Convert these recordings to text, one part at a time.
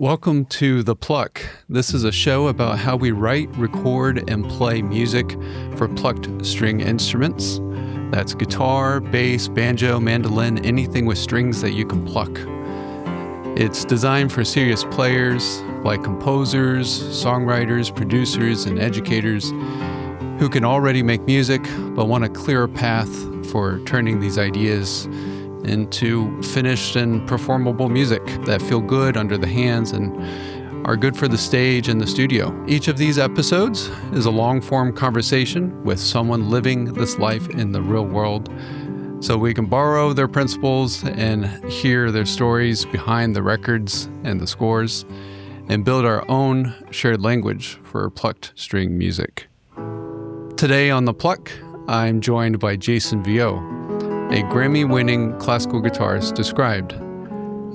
Welcome to The Pluck. This is a show about how we write, record, and play music for plucked string instruments. That's guitar, bass, banjo, mandolin, anything with strings that you can pluck. It's designed for serious players like composers, songwriters, producers, and educators who can already make music but want a clearer path for turning these ideas into finished and performable music that feel good under the hands and are good for the stage and the studio. Each of these episodes is a long-form conversation with someone living this life in the real world, so we can borrow their principles and hear their stories behind the records and the scores and build our own shared language for plucked string music. Today on The Pluck, I'm joined by Jason Vieaux, a Grammy-winning classical guitarist described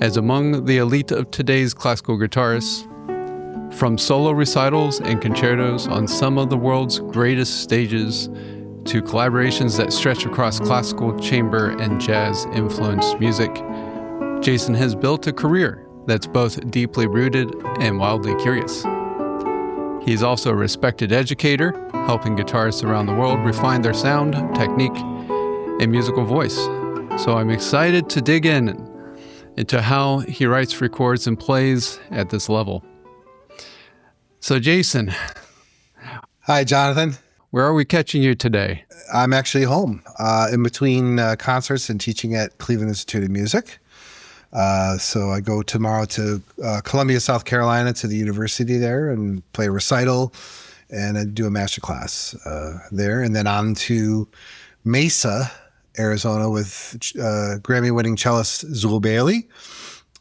as among the elite of today's classical guitarists, from solo recitals and concertos on some of the world's greatest stages to collaborations that stretch across classical, chamber, and jazz-influenced music. Jason has built a career that's both deeply rooted and wildly curious. He's also a respected educator, helping guitarists around the world refine their sound, technique, and musical voice. So I'm excited to dig into how he writes, records, and plays at this level. So Jason. Hi, Jonathan. Where are we catching you today? I'm actually home in between concerts and teaching at Cleveland Institute of Music. So I go tomorrow to Columbia, South Carolina, to the university there and play a recital and I do a master class there. And then on to Mesa, Arizona with Grammy-winning cellist Zool Bailey.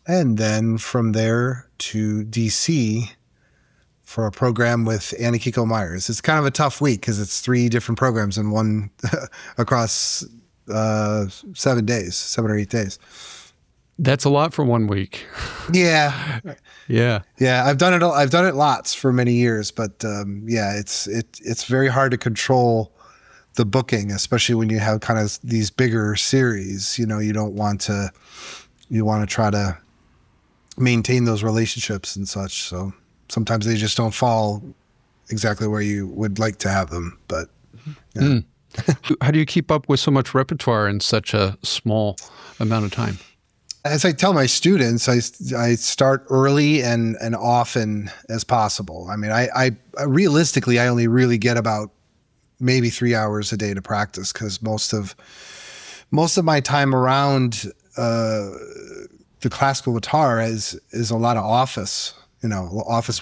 And then from there to DC for a program with Kiko Myers. It's kind of a tough week because it's 3 different programs in one across 7 days, 7 or 8 days. That's a lot for 1 week. Yeah. Yeah. I've done it lots for many years, but it's very hard to control the booking, especially when you have kind of these bigger series. You know, you want to try to maintain those relationships and such. So sometimes they just don't fall exactly where you would like to have them. But yeah. How do you keep up with so much repertoire in such a small amount of time? As I tell my students, I start early and often as possible. I mean, I realistically, I only really get about maybe 3 hours a day to practice because most of my time around the classical guitar is a lot of office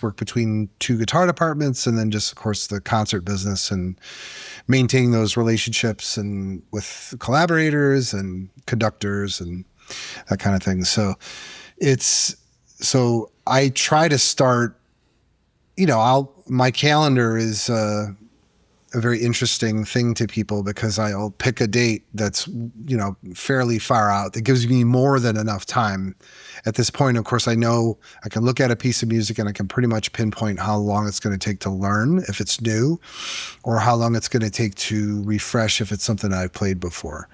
work between 2 guitar departments, and then just of course the concert business and maintaining those relationships and with collaborators and conductors and that kind of thing. So I try to start, my calendar is a very interesting thing to people because I'll pick a date that's, fairly far out. That gives me more than enough time. At this point, of course, I know I can look at a piece of music and I can pretty much pinpoint how long it's going to take to learn if it's new, or how long it's going to take to refresh if it's something I've played before.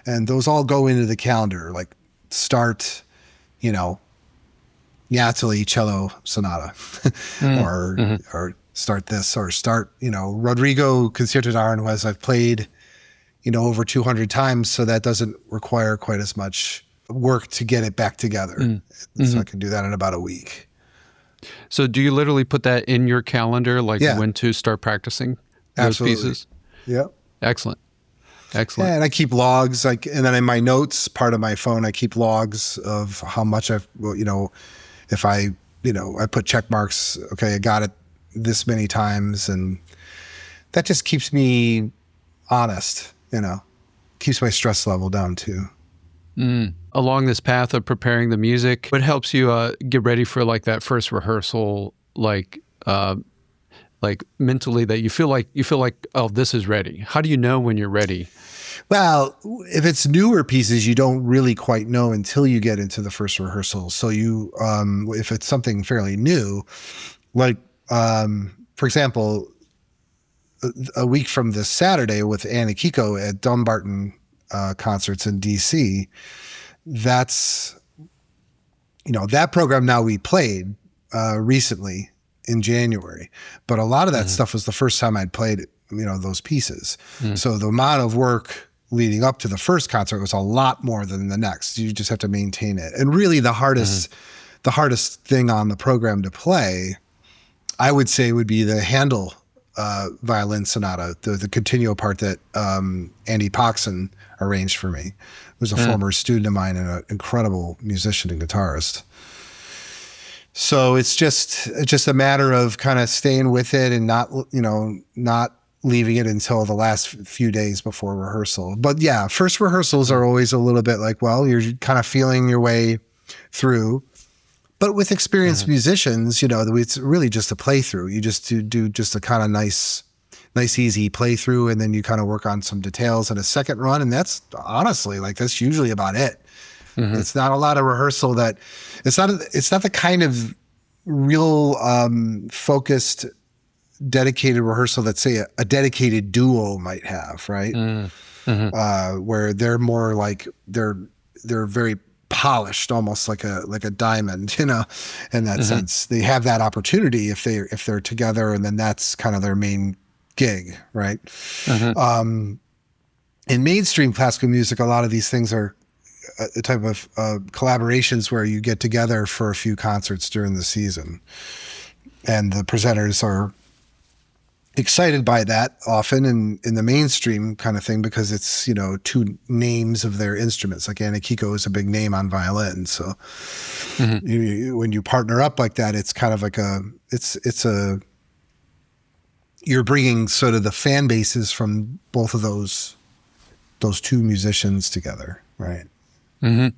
And those all go into the calendar, like start, Yatzili cello sonata or start this, or start, Rodrigo Concierto d'Aranjuez I've played, over 200 times. So that doesn't require quite as much work to get it back together. So I can do that in about a week. So do you literally put that in your calendar, like when to start practicing those pieces? Yeah. Excellent. Yeah, and I keep logs, and then in my notes part of my phone, I keep logs of how much I've, if I put check marks, okay, I got it this many times, and that just keeps me honest, keeps my stress level down too. Along this path of preparing the music, what helps you get ready for like that first rehearsal, like mentally, that you feel like, oh, this is ready? How do you know when you're ready? Well, if it's newer pieces, you don't really quite know until you get into the first rehearsal. So if it's something fairly new, like, for example, a week from this Saturday with Kiko at Dumbarton concerts in DC, that's, that program now we played recently in January, but a lot of that stuff was the first time I'd played, those pieces. So the amount of work leading up to the first concert was a lot more than the next. You just have to maintain it. And really the hardest thing on the program to play, I would say, would be the Handel violin sonata, the continuo part that Andy Poxon arranged for me. Who's a former student of mine and an incredible musician and guitarist. So it's just a matter of kind of staying with it and not leaving it until the last few days before rehearsal. But yeah, first rehearsals are always a little bit like, well, you're kind of feeling your way through. But with experienced musicians, it's really just a playthrough. You just do just a kind of nice, easy playthrough, and then you kind of work on some details in a second run. And that's honestly, that's usually about it. It's not a lot of rehearsal it's not the kind of real focused, dedicated rehearsal that, say, a dedicated duo might have, right? Where they're more like, they're very polished, almost like a diamond, in that sense. They have that opportunity if they're together, and then that's kind of their main gig, right? In mainstream classical music, a lot of these things are a type of collaborations where you get together for a few concerts during the season, and the presenters are excited by that often in the mainstream kind of thing, because it's, two names of their instruments. Like Anna Kiko is a big name on violin. So when you partner up like that, it's kind of like you're bringing sort of the fan bases from both of those two musicians together. Right. Very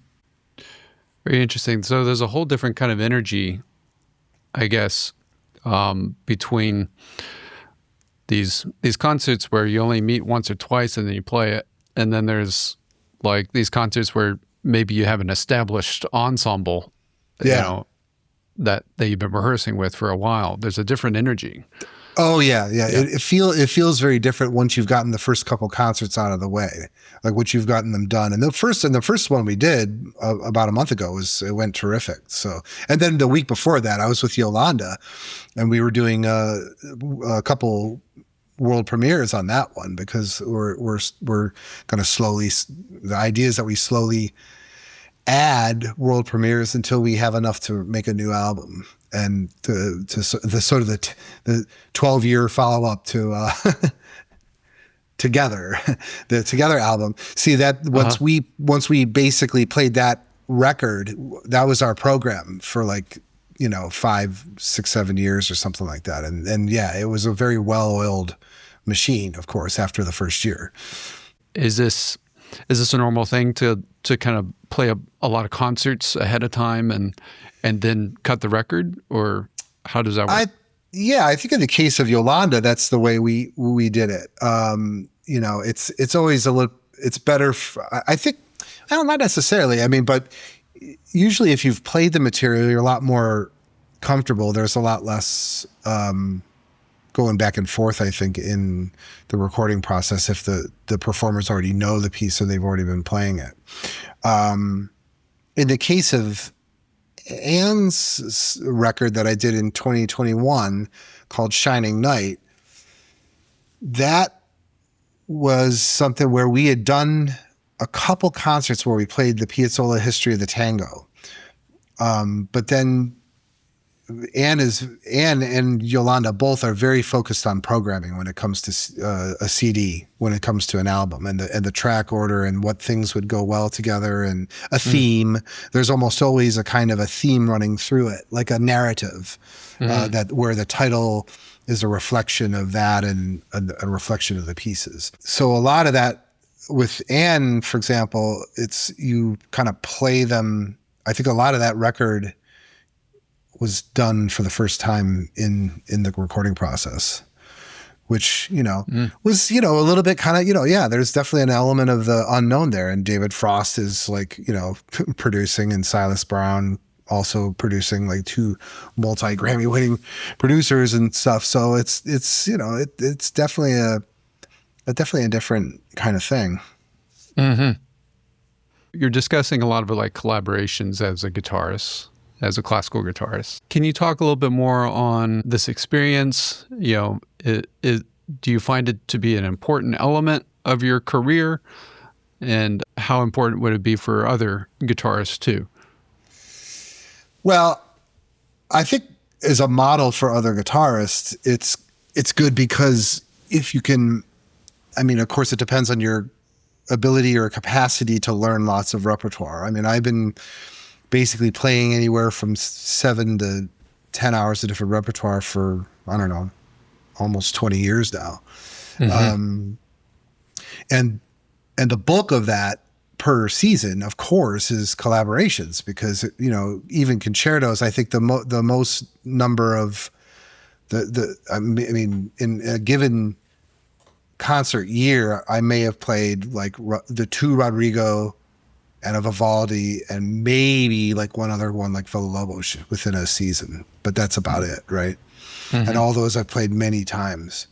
interesting. So there's a whole different kind of energy, I guess, between these concerts where you only meet once or twice and then you play it, and then there's like these concerts where maybe you have an established ensemble, that you've been rehearsing with for a while. There's a different energy. Oh yeah. It feels very different once you've gotten the first couple concerts out of the way, like once you've gotten them done. And the first one we did about a month ago it went terrific. So, and then the week before that, I was with Yolanda, and we were doing a couple world premieres on that one, because we're going to slowly. The idea is that we slowly add world premieres until we have enough to make a new album. And the sort of the 12-year follow-up to Together, the Together album. See that once we basically played that record, that was our program for 5, 6, 7 years or something like that. And yeah, it was a very well-oiled machine, of course, after the first year. Is this a normal thing to kind of play a lot of concerts ahead of time and then cut the record, or how does that work? I think in the case of Yolanda, that's the way we did it. It's always it's better. I think, not necessarily. I mean, but usually if you've played the material, you're a lot more comfortable. There's a lot less going back and forth, I think, in the recording process if the performers already know the piece and they've already been playing it. In the case of Anne's record that I did in 2021 called Shining Night, that was something where we had done a couple concerts where we played the Piazzolla History of the Tango. But then Anne and Yolanda both are very focused on programming when it comes to a CD, when it comes to an album, and the track order and what things would go well together, and a theme. There's almost always a kind of a theme running through it, like a narrative, that where the title is a reflection of that and a reflection of the pieces. So a lot of that with Anne, for example, you kind of play them. I think a lot of that record was done for the first time in the recording process, which, was, a little bit kind of, there's definitely an element of the unknown there. And David Frost is producing, and Silas Brown also producing, like two multi-Grammy winning producers and stuff. So it's definitely a different kind of thing. You're discussing a lot of collaborations as a guitarist. as a classical guitarist. Can you talk a little bit more on this experience? Do you find it to be an important element of your career? And how important would it be for other guitarists too? Well, I think as a model for other guitarists, it's good because if you can, I mean, of course, it depends on your ability or capacity to learn lots of repertoire. I mean, I've been basically playing anywhere from 7 to 10 hours of different repertoire for, I don't know, almost 20 years now. And the bulk of that per season, of course, is collaborations because, you know, even concertos, I think the most number of I mean, in a given concert year, I may have played like the 2 Rodrigo and a Vivaldi and maybe like one other one like Villa-Lobos within a season, but that's about it, right? And all those I've played many times.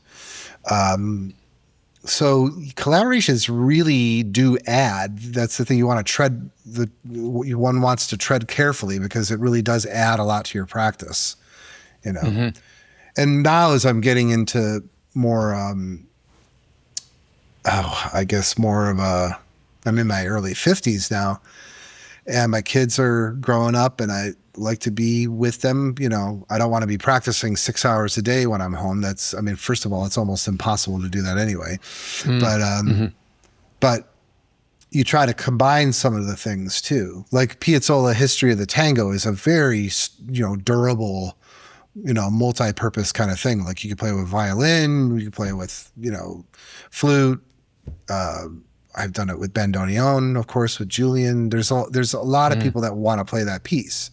So collaborations really do add. That's the thing you want to tread. One wants to tread carefully because it really does add a lot to your practice, you know. And now as I'm getting into more, I guess more of I'm in my early 50s now, and my kids are growing up, and I like to be with them. You know, I don't want to be practicing 6 hours a day when I'm home. I mean, first of all, it's almost impossible to do that anyway. But you try to combine some of the things too. Like Piazzolla History of the Tango is a very, you know, durable, you know, multi-purpose kind of thing. Like you could play with violin, you could play with, you know, flute. I've done it with bandoneon, of course, with Julian. There's a lot of people that want to play that piece.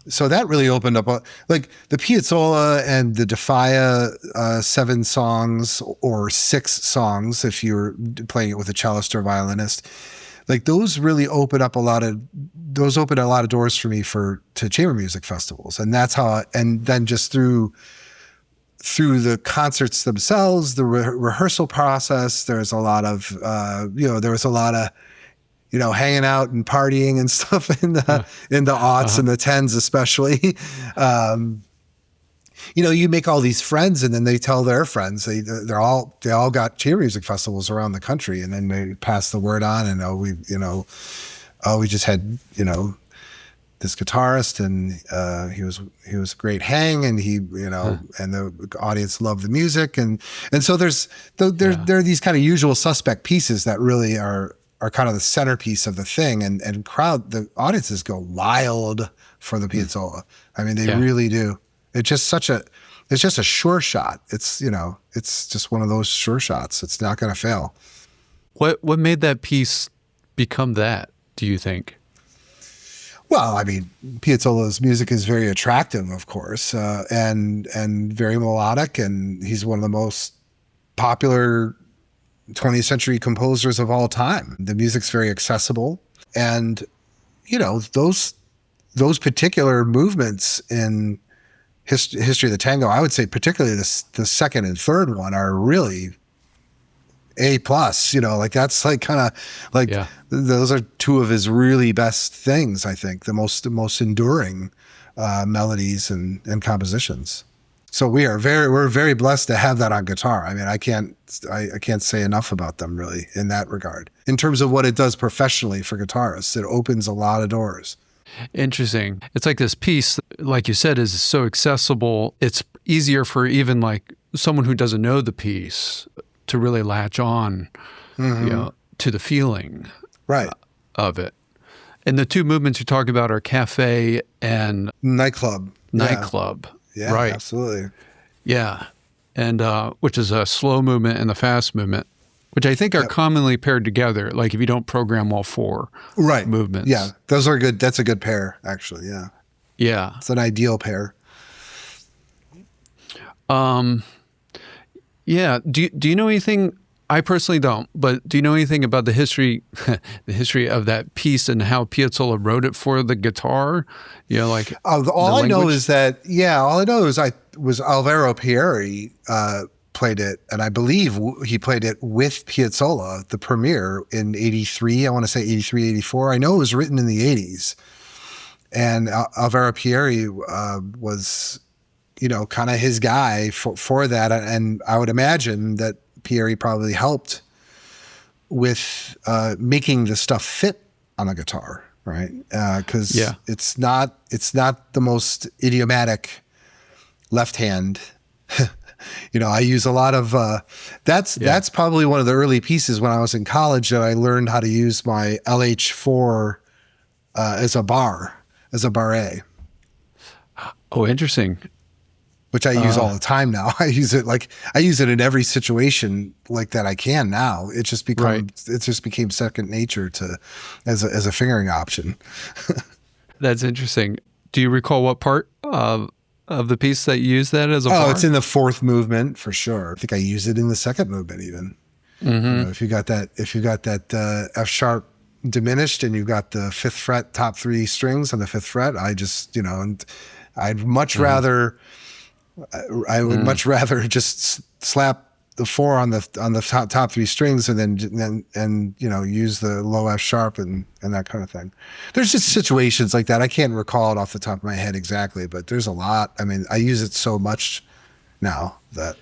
So that really opened up, like the Piazzolla and the Defia 7 songs or 6 songs, if you're playing it with a cellist or violinist, like those really opened a lot of doors for me to chamber music festivals. And that's how, and then just through the concerts themselves, the rehearsal process, there's a lot of, there was a lot of, you know, hanging out and partying and stuff in the aughts and the 10s, especially. You know, you make all these friends and then they tell their friends, they all got chamber music festivals around the country. And then they pass the word on and, we just had, you know, this guitarist and he was a great hang and he, you know, and the audience loved the music. And so there are these kind of usual suspect pieces that really are kind of the centerpiece of the thing, and the audiences go wild for the Piazzolla. I mean, they really do. It's just a sure shot. It's, you know, it's just one of those sure shots. It's not going to fail. What made that piece become that, do you think? Well, I mean, Piazzolla's music is very attractive, of course, and very melodic, and he's one of the most popular 20th century composers of all time. The music's very accessible, and you know, those particular movements in history of the tango, I would say particularly the second and third one, are really A+, you know, like that's like kind of like those are 2 of his really best things, I think, the most enduring melodies and compositions. So we're very blessed to have that on guitar. I mean, I can't say enough about them really in that regard. In terms of what it does professionally for guitarists, it opens a lot of doors. Interesting. It's like this piece, like you said, is so accessible. It's easier for even like someone who doesn't know the piece to really latch on, you know, to the feeling of it. And the 2 movements you're talking about are cafe and nightclub. Yeah, right. Absolutely. Yeah. And which is a slow movement and the fast movement, which I think are commonly paired together. Like if you don't program all 4 movements. Yeah, those are good. That's a good pair, actually. Yeah. Yeah. It's an ideal pair. Yeah. Do you know anything? I personally don't, but do you know anything about the history of that piece and how Piazzolla wrote it for the guitar? You know, like all I know is that was Alvaro Pierri played it, and I believe he played it with Piazzolla, the premiere in '83. I want to say '83, '84. I know it was written in the '80s, And Alvaro Pierri was, kind of his guy for that. And I would imagine that Pierri probably helped with making the stuff fit on a guitar, right? Because it's not the most idiomatic left hand. I use a lot of that's probably one of the early pieces when I was in college that I learned how to use my LH4 as a barre. Oh, interesting. Which I use all the time now. I use it in every situation like that I can now. It just became second nature as a fingering option. That's interesting. Do you recall what part of the piece that you use that as a bar? Oh, it's in the fourth movement for sure. I think I use it in the second movement even. Mm-hmm. If you got that F sharp diminished and you've got the fifth fret top three strings on the fifth fret, I just, and I'd much rather, I would much rather just slap the four on the top three strings and then use the low F sharp and that kind of thing. There's just situations like that. I can't recall it off the top of my head exactly, but there's a lot. I mean, I use it so much now that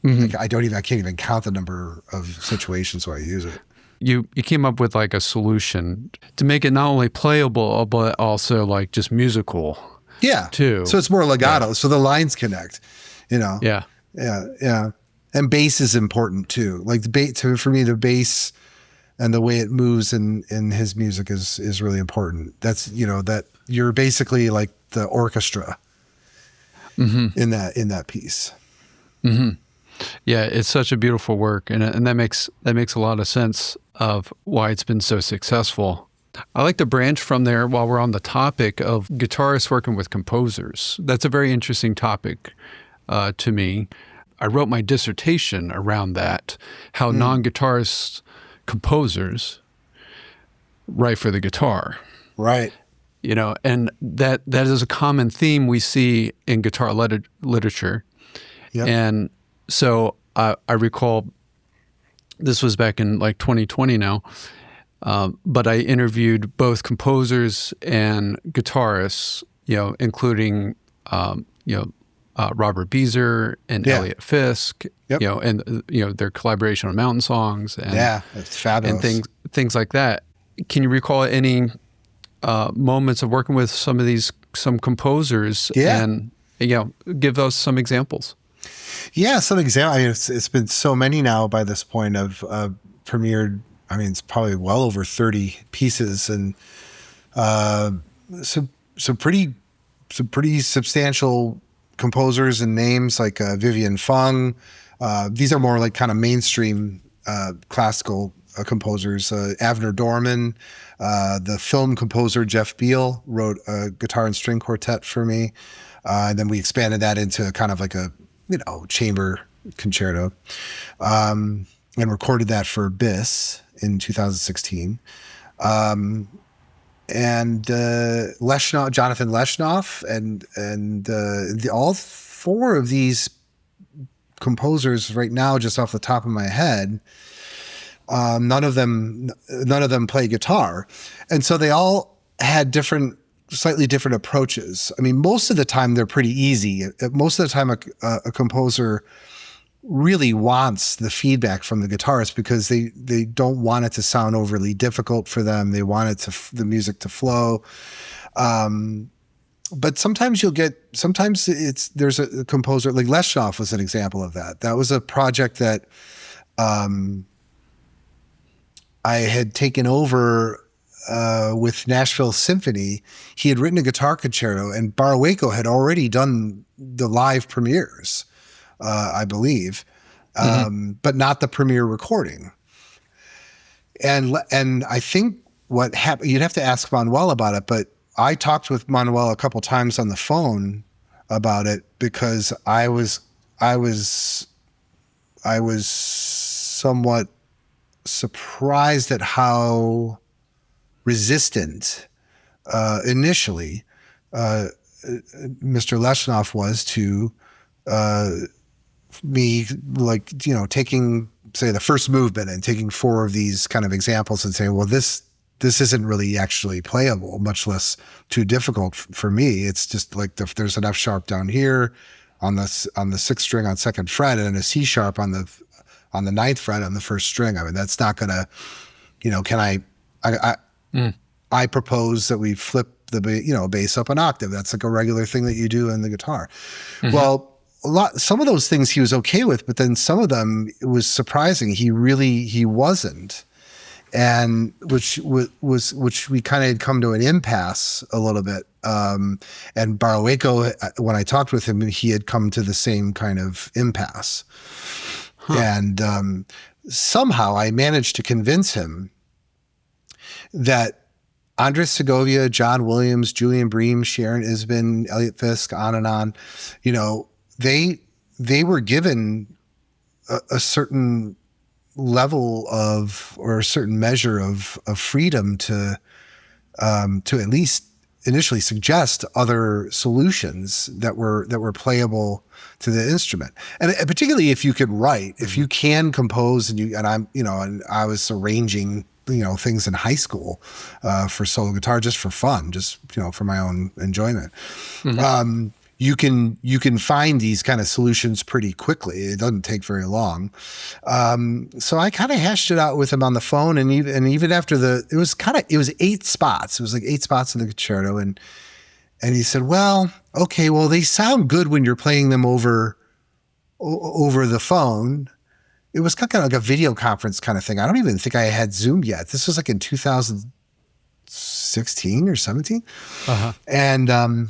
I can't even count the number of situations where I use it. You came up with like a solution to make it not only playable but also like just musical. Yeah. Too. So it's more legato. So the lines connect. Yeah. And bass is important too. Like for me, the bass and the way it moves in his music is really important. That's that you're basically like the orchestra in that piece. Mm-hmm. Yeah, it's such a beautiful work, and that makes a lot of sense of why it's been so successful. I like to branch from there while we're on the topic of guitarists working with composers. That's a very interesting topic to me. I wrote my dissertation around that, how non-guitarist composers write for the guitar. Right. And that is a common theme we see in guitar literature. Yep. And so I recall, this was back in like 2020 now, but I interviewed both composers and guitarists, including, Robert Beezer and Elliot Fisk, and their collaboration on Mountain Songs, and it's fabulous, and things like that. Can you recall any moments of working with some composers, and give us some examples? Yeah, some example. I mean, it's been so many now by this point of premiered. I mean, it's probably well over 30 pieces, and some pretty substantial composers and names like Vivian Fung. These are more like kind of mainstream classical composers. Avner Dorman, the film composer Jeff Beal wrote a guitar and string quartet for me, and then we expanded that into kind of like a chamber concerto, and recorded that for BIS in 2016. And Leshnoff, Jonathan Leshnoff, and all four of these composers right now, just off the top of my head, none of them play guitar, and so they all had slightly different approaches. I mean, most of the time they're pretty easy. Most of the time a composer really wants the feedback from the guitarist because they don't want it to sound overly difficult for them. They want the music to flow. But sometimes there's a composer like Leshnoff was an example of that. That was a project that I had taken over with Nashville Symphony. He had written a guitar concerto, and Barawaco had already done the live premieres, I believe, but not the premiere recording. And I think what happened, you'd have to ask Manuel about it, but I talked with Manuel a couple times on the phone about it because I was somewhat surprised at how resistant initially Mr. Leshnoff was to me, taking, say, the first movement and taking four of these kind of examples and saying, well, this this isn't really actually playable, much less too difficult for me. It's just like there's an F sharp down here on the sixth string on second fret, and a C sharp on the ninth fret on the first string. I mean, that's not gonna, I propose that we flip the bass up an octave. That's like a regular thing that you do in the guitar. Mm-hmm. Well, some of those things he was okay with, but then some of them, it was surprising. He wasn't. And which we kind of had come to an impasse a little bit. And Barueco, when I talked with him, he had come to the same kind of impasse. Huh. And somehow I managed to convince him that Andres Segovia, John Williams, Julian Bream, Sharon Isbin, Elliot Fisk, on and on, they were given a certain level of, or a certain measure of freedom to at least initially suggest other solutions that were playable to the instrument. And particularly if you could write, if you can compose, and I was arranging, things in high school for solo guitar, just for fun, just, for my own enjoyment. Mm-hmm. You can find these kind of solutions pretty quickly. It doesn't take very long. So I kind of hashed it out with him on the phone, and even after it was 8 spots. It was like 8 spots in the concerto, and he said, "Well, okay, well they sound good when you're playing them over the phone." It was kind of like a video conference kind of thing. I don't even think I had Zoom yet. This was like in 2016 or 17, and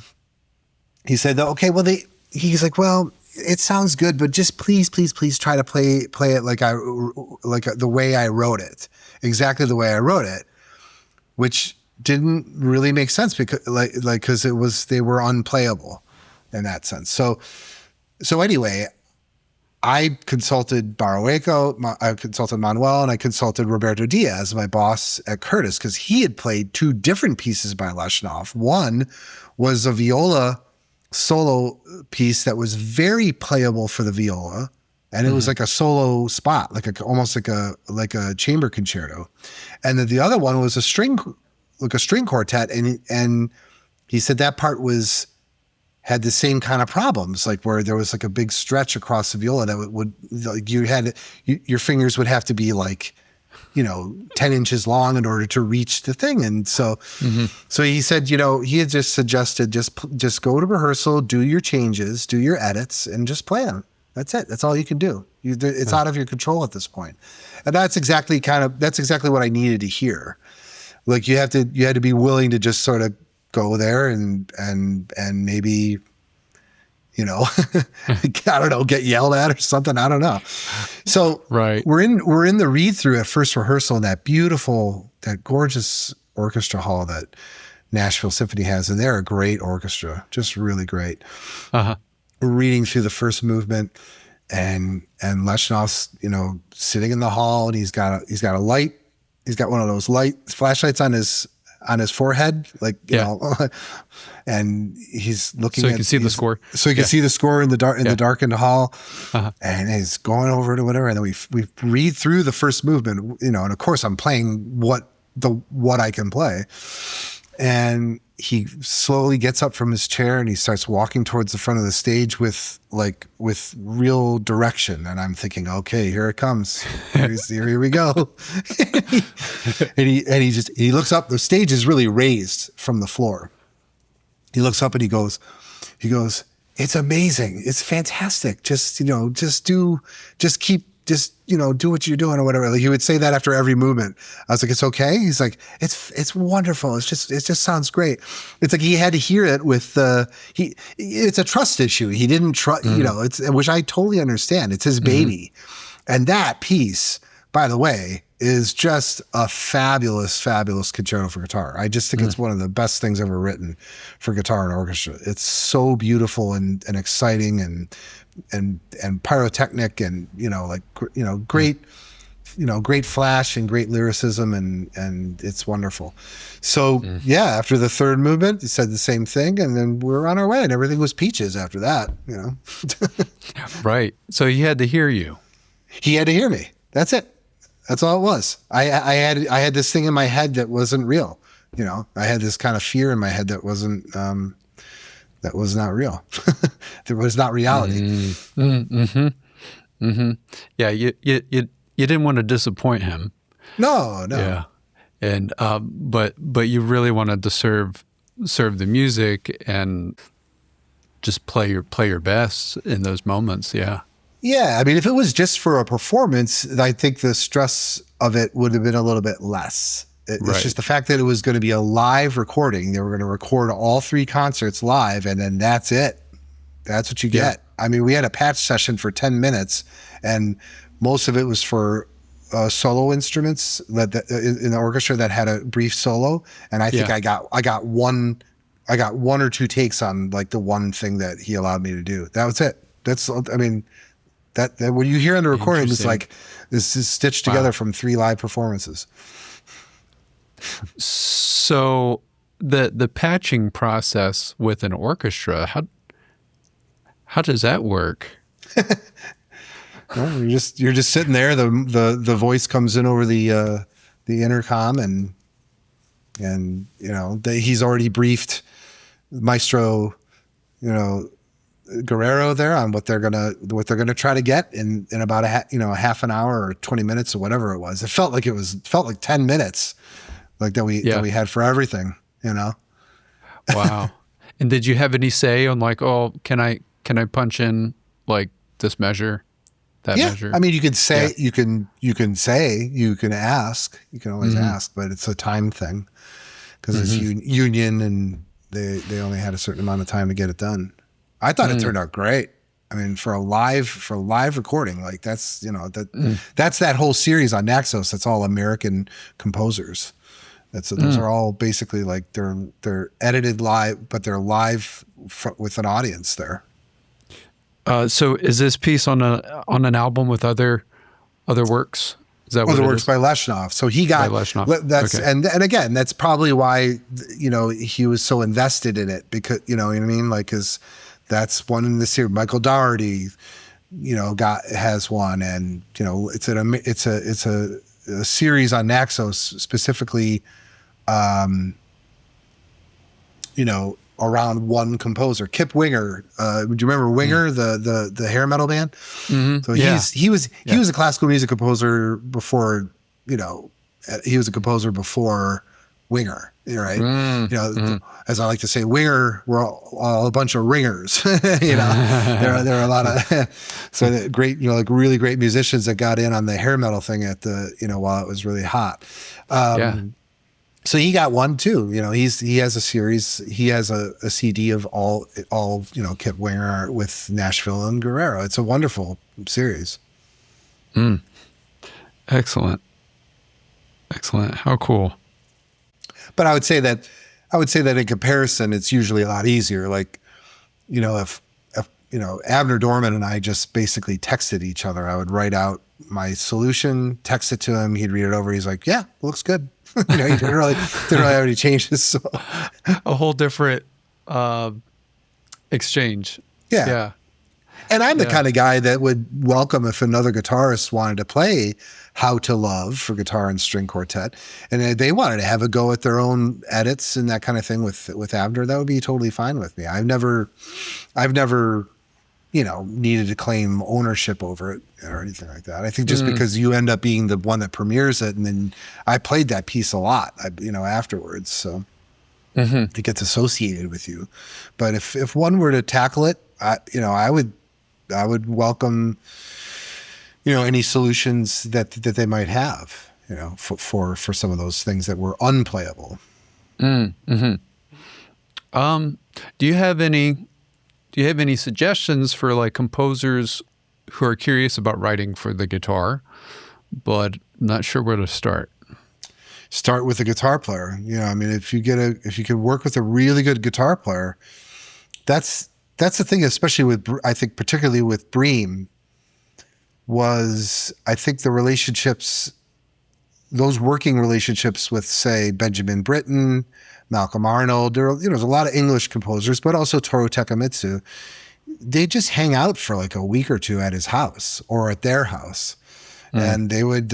he said, okay, well, he's like, well, it sounds good, but just please try to play it like the way I wrote it, exactly the way I wrote it, which didn't really make sense because they were unplayable in that sense. So anyway, I consulted Barueco, I consulted Manuel, and I consulted Roberto Diaz, my boss at Curtis, because he had played 2 different pieces by Leshnov. One was a viola solo piece that was very playable for the viola, and it was like a solo spot, almost like a chamber concerto. And then the other one was a string quartet, and he said that part had the same kind of problems, like where there was like a big stretch across the viola that your fingers would have to be like 10 inches long in order to reach the thing. And so he said, he had just suggested, just go to rehearsal, do your changes, do your edits, and just play them. That's it. That's all you can do. It's out of your control at this point. And that's exactly what I needed to hear. Like you had to be willing to just sort of go there and maybe, I don't know, get yelled at or something. I don't know. So right. we're in the read through at first rehearsal in that gorgeous orchestra hall that Nashville Symphony has. And they're a great orchestra, just really great. We're reading through the first movement, and Leshnov's, sitting in the hall, and he's got a light. He's got one of those flashlights on his forehead, and he's looking so he can see the score. So he can see the score in the darkened hall, and he's going over to whatever. And then we read through the first movement, and of course I'm playing what I can play. And he slowly gets up from his chair and he starts walking towards the front of the stage with real direction. And I'm thinking, okay, here it comes. Here we go. and he looks up. The stage is really raised from the floor. He looks up and he goes, "It's amazing. It's fantastic. Just do what you're doing," or whatever. Like he would say that after every movement. I was like, "It's okay." He's like, "It's wonderful. It just sounds great." It's like he had to hear it with it's a trust issue. He didn't trust, which I totally understand. It's his baby. And that piece, by the way, is just a fabulous, fabulous concerto for guitar. I just think it's one of the best things ever written for guitar and orchestra. It's so beautiful and exciting and pyrotechnic and great flash and great lyricism and it's wonderful. So after the third movement, he said the same thing, and then we were on our way, and everything was peaches after that. Right. So he had to hear you. He had to hear me. That's it. That's all it was. I had this thing in my head that wasn't real. I had this kind of fear in my head that wasn't that was not real. That was not reality. Mm-hmm. Mm-hmm. Yeah, you didn't want to disappoint him. No. Yeah, and but you really wanted to serve the music and just play your best in those moments. Yeah. Yeah, I mean, if it was just for a performance, I think the stress of it would have been a little bit less. It's just the fact that it was going to be a live recording. They were going to record all 3 concerts live, and then that's it. That's what you get. I mean, we had a patch session for 10 minutes, and most of it was for solo instruments in the orchestra that had a brief solo. And I think I got one or 2 takes on like the one thing that he allowed me to do. That was it. That what you hear on the recording is like this is stitched together from 3 live performances. So the patching process with an orchestra, how does that work? Well, you're just sitting there. The voice comes in over the intercom, and he's already briefed Maestro, Guerrero there on what they're gonna try to get in about a half an hour or 20 minutes or whatever it was. It felt like 10 minutes, like that we had for everything. Wow. And did you have any say on like, oh, can I punch in like this measure, that measure? I mean, you could say you can ask, you can always ask, but it's a time thing because it's union and they only had a certain amount of time to get it done. I thought it turned out great. I mean, for a live recording, like that's that's that whole series on Naxos. That's all American composers. Those are all basically like they're edited live, but they're live with an audience there. So is this piece on an album with other works? Is that other works by Leshnov? So he got that's okay. and again, that's probably why he was so invested in it, because you know what I mean, like because that's one in the series. Michael Dougherty, has one, and it's a series on Naxos specifically, around one composer, Kip Winger. Do you remember Winger, the hair metal band? Mm-hmm. So he was a classical music composer before, he was a composer before Winger, right? As I like to say, Winger, we're all a bunch of ringers. There are a lot of so great, like really great musicians that got in on the hair metal thing at the while it was really hot. So he got one too. He has a series. He has a CD of all Kip Winger with Nashville and Guerrero. It's a wonderful series. Excellent. How cool. But I would say that in comparison, it's usually a lot easier. Like, if Abner Dorman and I just basically texted each other, I would write out my solution, text it to him. He'd read it over. He's like, "Yeah, looks good." He didn't really have any changes. So. A whole different exchange. Yeah. And I'm the kind of guy that would welcome if another guitarist wanted to play How to Love for guitar and string quartet, and they wanted to have a go at their own edits and that kind of thing with Abner. That would be totally fine with me. I've never needed to claim ownership over it or anything like that. I think just because you end up being the one that premieres it, and then I played that piece a lot, afterwards. So it gets associated with you. But if one were to tackle it, I would welcome, any solutions that they might have, for some of those things that were unplayable. Do you have any suggestions for like composers who are curious about writing for the guitar, but not sure where to start? Start with a guitar player. If you can work with a really good guitar player, that's the thing, especially I think particularly with Bream, was I think the relationships, those working relationships with, say, Benjamin Britten, Malcolm Arnold, there's a lot of English composers, but also Toru Takamitsu. They just hang out for like a week or two at his house or at their house. and they would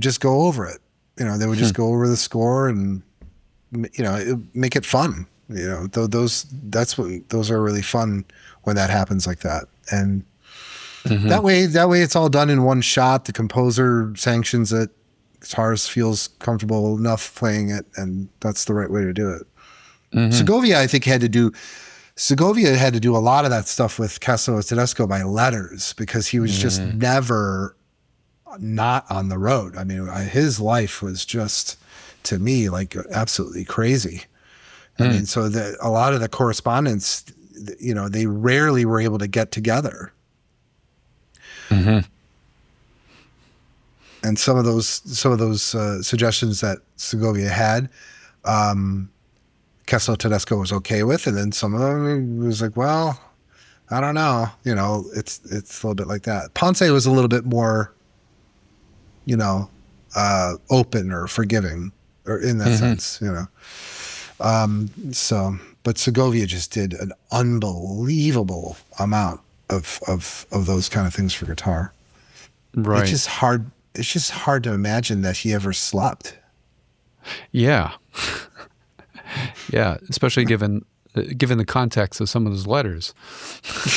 just go over it. They would just go over the score and make it fun. Those are really fun when that happens like that. And that way it's all done in one shot. The composer sanctions it. Guitarist feels comfortable enough playing it, and that's the right way to do it. Segovia, I think, had to do a lot of that stuff with Castello Tedesco by letters, because he was just never not on the road. I mean, his life was just, to me, like absolutely crazy. I mean, so a lot of the correspondence, they rarely were able to get together. And some of those suggestions that Segovia had, Castello Tedesco was okay with, and then some of them he was like, well, I don't know, it's a little bit like that. Ponce was a little bit more, open or forgiving, or in that sense, but Segovia just did an unbelievable amount of those kind of things for guitar. Right. It's just hard to imagine that he ever slept. Yeah. Yeah, especially given the context of some of those letters.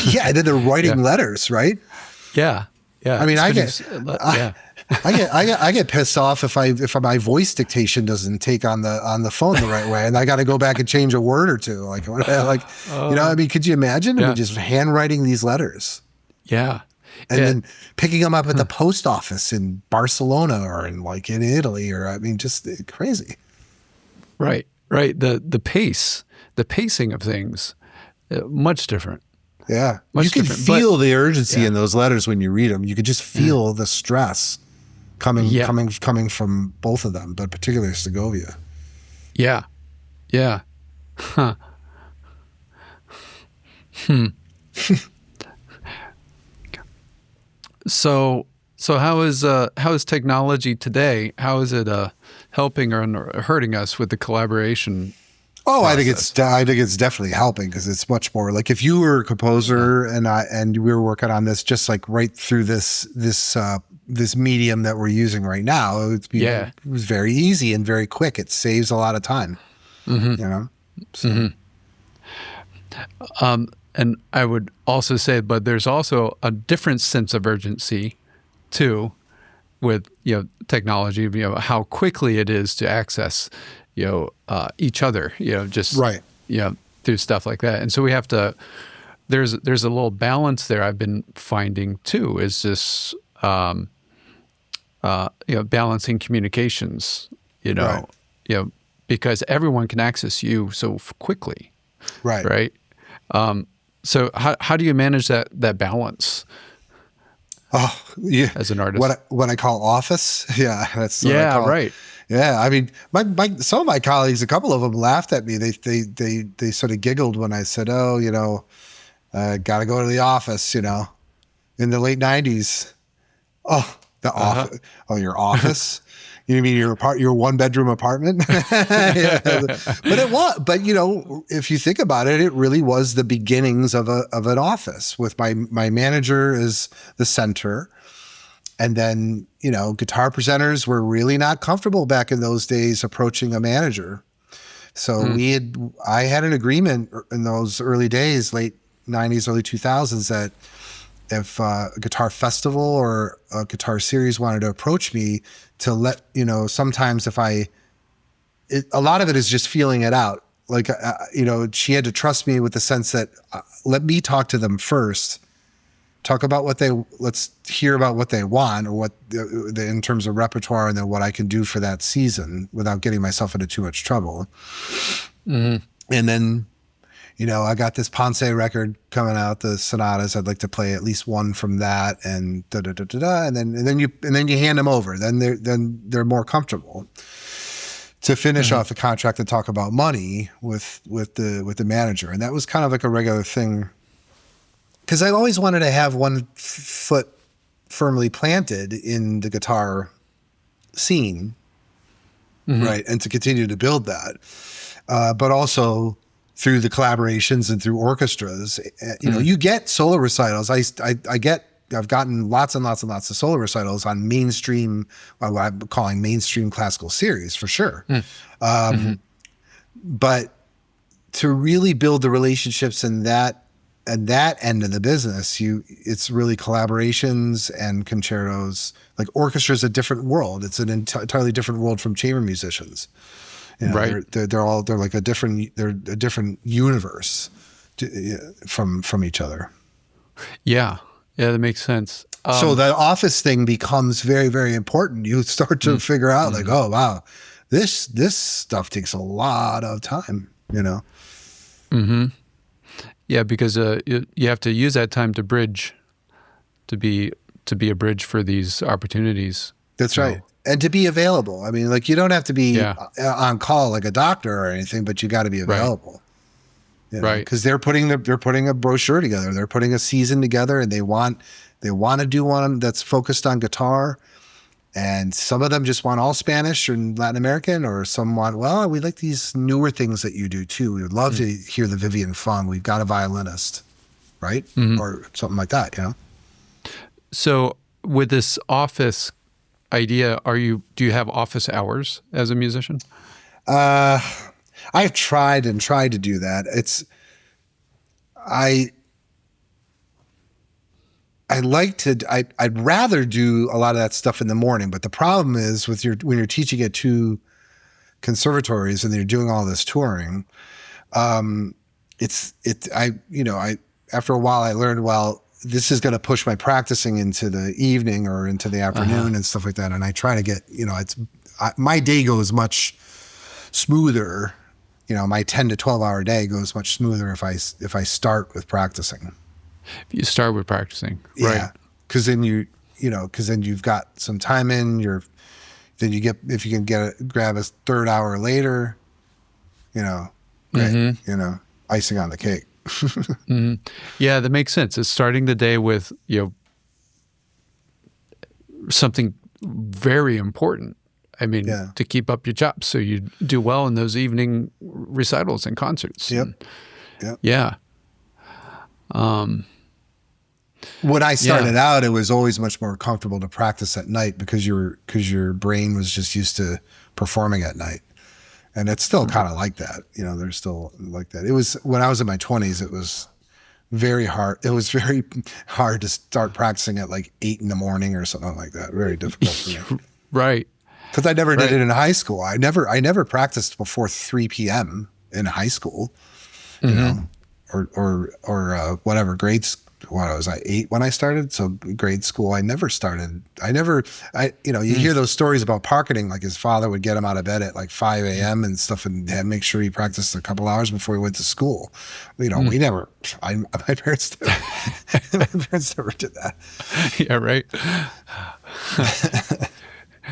Yeah, and then they're writing letters, right? Yeah. Yeah. I mean, I get pissed off if my voice dictation doesn't take on the phone the right way, and I got to go back and change a word or two. I mean, could you imagine? I mean, just handwriting these letters. Yeah. And then picking them up at the post office in Barcelona or in Italy, or I mean, just crazy. Right. The pacing of things, much different. Yeah. Much you could different, feel the urgency in those letters when you read them. You could just feel the stress coming from both of them, but particularly Segovia. Yeah. Yeah. Huh. So how is technology today? How is it helping or hurting us with the collaboration? Oh, process? I think it's definitely helping, because it's much more like if you were a composer and we were working on this just like right through this medium that we're using right now, it was very easy and very quick. It saves a lot of time. So. And I would also say, but there's also a different sense of urgency too with, technology, how quickly it is to access, each other, just right. Through stuff like that. And so we have to, there's a little balance there I've been finding too, is just, balancing communications, right. Because everyone can access you so quickly. Right. Right. So how do you manage that balance? Oh, yeah. As an artist, what I call office. Yeah, that's what I call, right. Yeah, I mean, some of my colleagues, a couple of them laughed at me. They sort of giggled when I said, "Oh, got to go to the office." In the late '90s. Oh, the office. Oh, your office. You mean your one bedroom apartment? Yeah. But it was. But if you think about it, it really was the beginnings of an office with my manager as the center, and then guitar presenters were really not comfortable back in those days approaching a manager. So I had an agreement in those early days, late '90s, early 2000s, that if a guitar festival or a guitar series wanted to approach me, to let, sometimes a lot of it is just feeling it out. Like, she had to trust me with the sense that let me talk to them first, let's hear about what they want, or what in terms of repertoire, and then what I can do for that season without getting myself into too much trouble. And then, I got this Ponce record coming out, the sonatas. I'd like to play at least one from that, and and then you hand them over. Then they're more comfortable to finish off the contract and talk about money with the manager. And that was kind of like a regular thing, because I always wanted to have one foot firmly planted in the guitar scene, right, and to continue to build that, but also through the collaborations and through orchestras. You get solo recitals. I get I've gotten lots and lots and lots of solo recitals on mainstream, what I'm calling mainstream classical series for sure. But to really build the relationships in that end of the business, it's really collaborations and concertos. Like orchestra is a different world. It's an entirely different world from chamber musicians. You know, Right. they're like a different universe from each other. Yeah. Yeah, that makes sense. So the office thing becomes very, very important. You start to figure out like, oh wow, this stuff takes a lot of time, you know? Yeah, because you have to use that time to bridge, to be a bridge for these opportunities. That's right. And to be available. I mean, like you don't have to be Yeah. on call like a doctor or anything, but you got to be available. You know? Right. Because they're putting a brochure together. They're putting a season together, and they want to do one that's focused on guitar. And some of them just want all Spanish and Latin American, or some want, well, we like these newer things that you do too. We would love to hear the Vivian Fung. We've got a violinist, right? Or something like that, you know? So with this office idea, do you have office hours as a musician? I've tried to do that. I'd rather do a lot of that stuff in the morning, but the problem is when you're teaching at two conservatories and you're doing all this touring, after a while I learned, well, this is going to push my practicing into the evening or into the afternoon and stuff like that. And I try to get, my day goes much smoother. My 10 to 12 hour day goes much smoother if I start with practicing. You start with practicing, right? Yeah, because then you've got some time in. Then you get, if you can grab a third hour later, great. Icing on the cake. Yeah, that makes sense. It's starting the day with something very important. I mean, to keep up your chops so you do well in those evening recitals and concerts. Yep. Yeah. When I started out, it was always much more comfortable to practice at night because your brain was just used to performing at night. And it's still kind of like that. They're still like that. It was, when I was in my 20s, it was very hard. It was very hard to start practicing at like 8 in the morning or something like that. Very difficult for me. Right. Because I never did it in high school. I never practiced before 3 p.m. in high school, or whatever grades. What was I, 8 when I started? So grade school, I never started. You hear those stories about parketing, like his father would get him out of bed at like 5 a.m. and stuff and make sure he practiced a couple hours before he went to school. We never, my parents never did that. Yeah, right.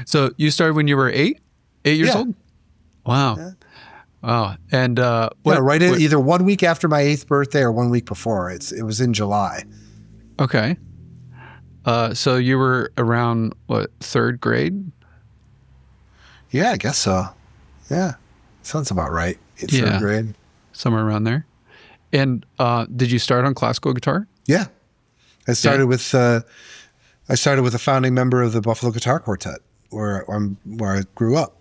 So you started when you were 8 years old? Wow. Yeah. Wow. And either 1 week after my 8th birthday or 1 week before. It was in July. Okay. So you were around what, 3rd grade? Yeah, I guess so. Yeah. Sounds about right. 3rd grade. Somewhere around there. And did you start on classical guitar? Yeah. I started with a founding member of the Buffalo Guitar Quartet where I grew up.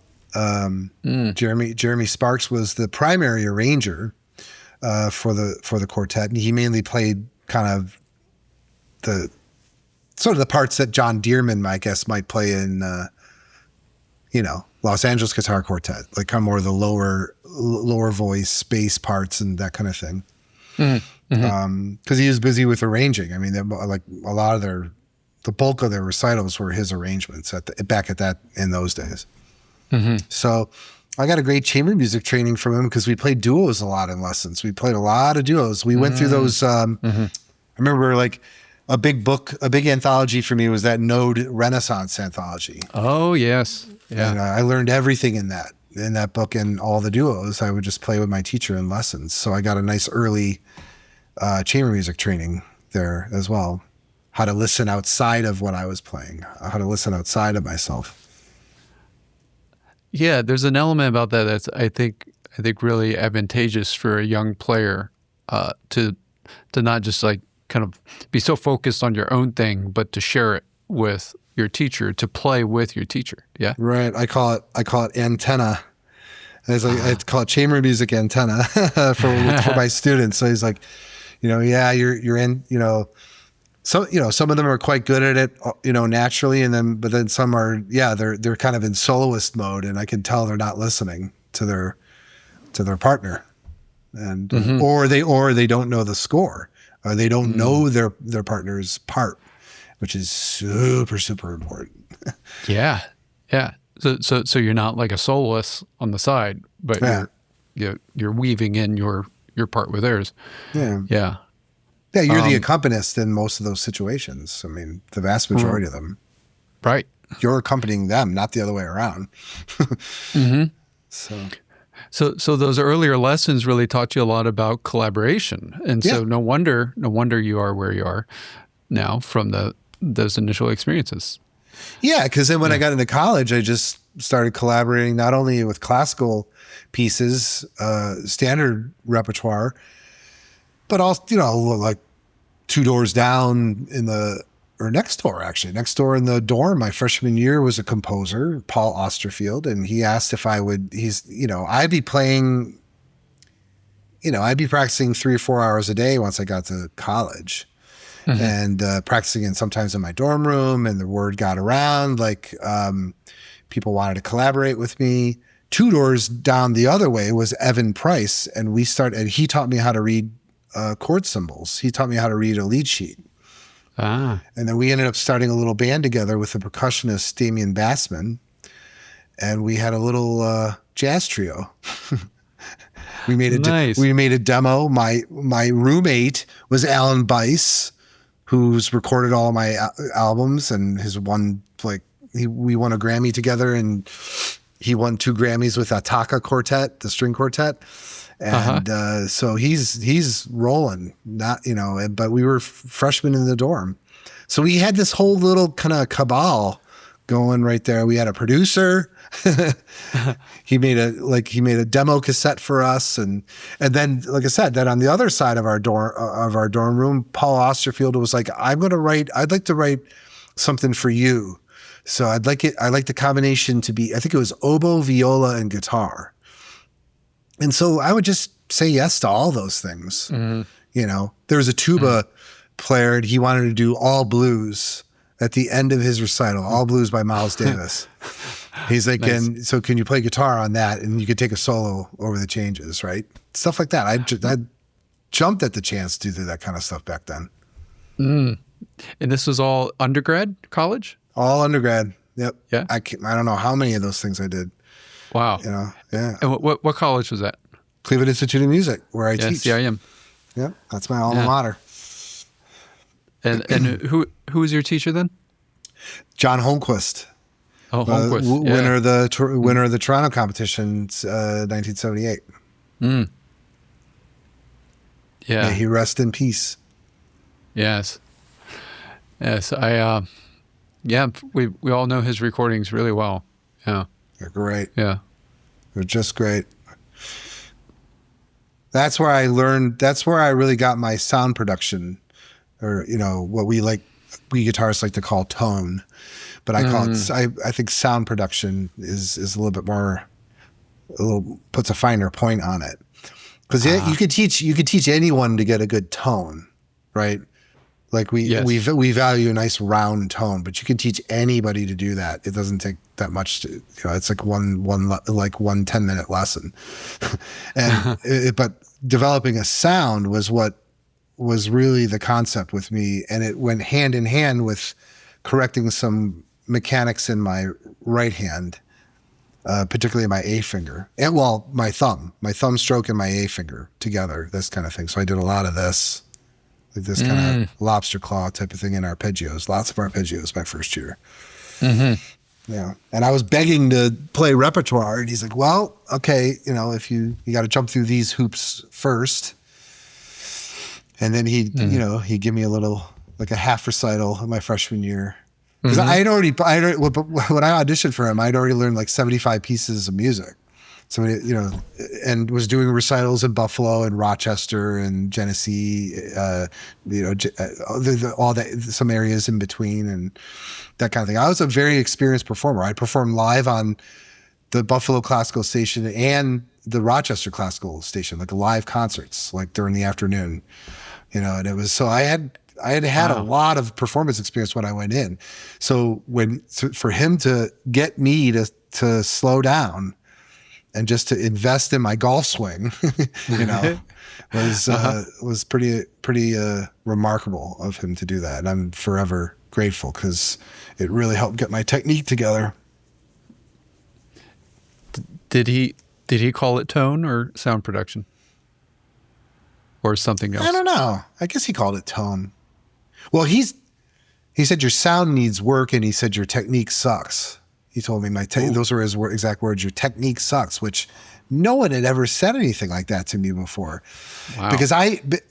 Jeremy Sparks was the primary arranger for the quartet, and he mainly played kind of the parts that John Dearman, I guess, might play in Los Angeles Guitar Quartet, like kind of more of the lower voice bass parts and that kind of thing. Because he was busy with arranging. I mean, like a lot of the bulk of their recitals were his arrangements in those days. So I got a great chamber music training from him because we played duos a lot in lessons. We played a lot of duos. We went through those. I remember like a big anthology for me was that Node Renaissance anthology. Oh, yes. Yeah. And I learned everything in that book, and all the duos. I would just play with my teacher in lessons. So I got a nice early chamber music training there as well. How to listen outside of what I was playing, how to listen outside of myself. Yeah, there's an element about that that's I think really advantageous for a young player to not just like kind of be so focused on your own thing, but to share it with your teacher, to play with your teacher. Yeah. Right. I call it antenna. I call it chamber music antenna for my students. So he's like, yeah, you're in, so, some of them are quite good at it, naturally. But then some are, they're kind of in soloist mode, and I can tell they're not listening to their partner, and, or they don't know the score, or they don't know their partner's part, which is super, super important. Yeah. Yeah. So you're not like a soloist on the side, but you're weaving in your part with theirs. Yeah. Yeah. Yeah, you're the accompanist in most of those situations. I mean, the vast majority of them. Right. You're accompanying them, not the other way around. So those earlier lessons really taught you a lot about collaboration. And so no wonder you are where you are now from those initial experiences. Yeah, because then when I got into college, I just started collaborating not only with classical pieces, standard repertoire, but also, like two doors down next door in the dorm, my freshman year was a composer, Paul Osterfield, and he asked if I'd be playing, I'd be practicing 3 or 4 hours a day once I got to college. And practicing sometimes in my dorm room, and the word got around, like people wanted to collaborate with me. 2 doors down the other way was Evan Price, and he taught me how to read chord symbols. He taught me how to read a lead sheet. And then we ended up starting a little band together with the percussionist Damian Bassman, and we had a little jazz trio. We made a demo. My roommate was Alan Bice, who's recorded all my albums, and we won a Grammy together, and he won 2 Grammys with Ataka Quartet, the string quartet. And so he's rolling, but we were freshmen in the dorm. So we had this whole little kind of cabal going right there. We had a producer. He made a demo cassette for us, and then, like I said, then on the other side of our dorm room, Paul Osterfield was like, I'd like to write something for you. So I'd like the combination to be, I think it was oboe, viola, and guitar. And so I would just say yes to all those things. There was a tuba player, and he wanted to do all blues at the end of his recital, all blues by Miles Davis. He's like, nice. So can you play guitar on that? And you could take a solo over the changes, right? Stuff like that. I jumped at the chance to do that kind of stuff back then. And this was all undergrad, college? All undergrad. Yep. Yeah. I don't know how many of those things I did. Wow. Yeah. And what college was that? Cleveland Institute of Music, where I teach. CIM. Yep. That's my alma mater. And who was your teacher then? John Holmquist. Oh, Holmquist. Winner of the Toronto competition, 1978. Yeah. May he rest in peace. Yes. We all know his recordings really well. Yeah. They're great. Yeah. They're just great. That's where I learned, that's where I really got my sound production, or, what we guitarists like to call tone. But I call it, I think sound production is a little bit more, puts a finer point on it. Because you could teach anyone to get a good tone, right? Like we value a nice round tone, but you can teach anybody to do that. It doesn't take that much to, it's like one 10-minute lesson. And but developing a sound was what was really the concept with me, and it went hand in hand with correcting some mechanics in my right hand, particularly my A finger, and my thumb stroke and my A finger together, this kind of thing. So I did a lot of this. Like this kind of lobster claw type of thing in arpeggios. Lots of arpeggios my first year. Yeah. And I was begging to play repertoire, and he's like, well, okay, if you got to jump through these hoops first. And then he'd give me a half recital in my freshman year. Because when I auditioned for him, I'd already learned like 75 pieces of music. somebody, and was doing recitals in Buffalo and Rochester and Genesee, all that, some areas in between and that kind of thing. I was a very experienced performer. I performed live on the Buffalo Classical Station and the Rochester Classical Station, like live concerts, like during the afternoon, and it was, so I had a lot of performance experience when I went in. So for him to get me to slow down and just to invest in my golf swing, was pretty remarkable of him to do that. And I'm forever grateful because it really helped get my technique together. Did he call it tone or sound production? Or something else? I don't know. I guess he called it tone. Well, he said your sound needs work, and he said your technique sucks. He told me those were his exact words. Your technique sucks, which no one had ever said anything like that to me before. Wow. Because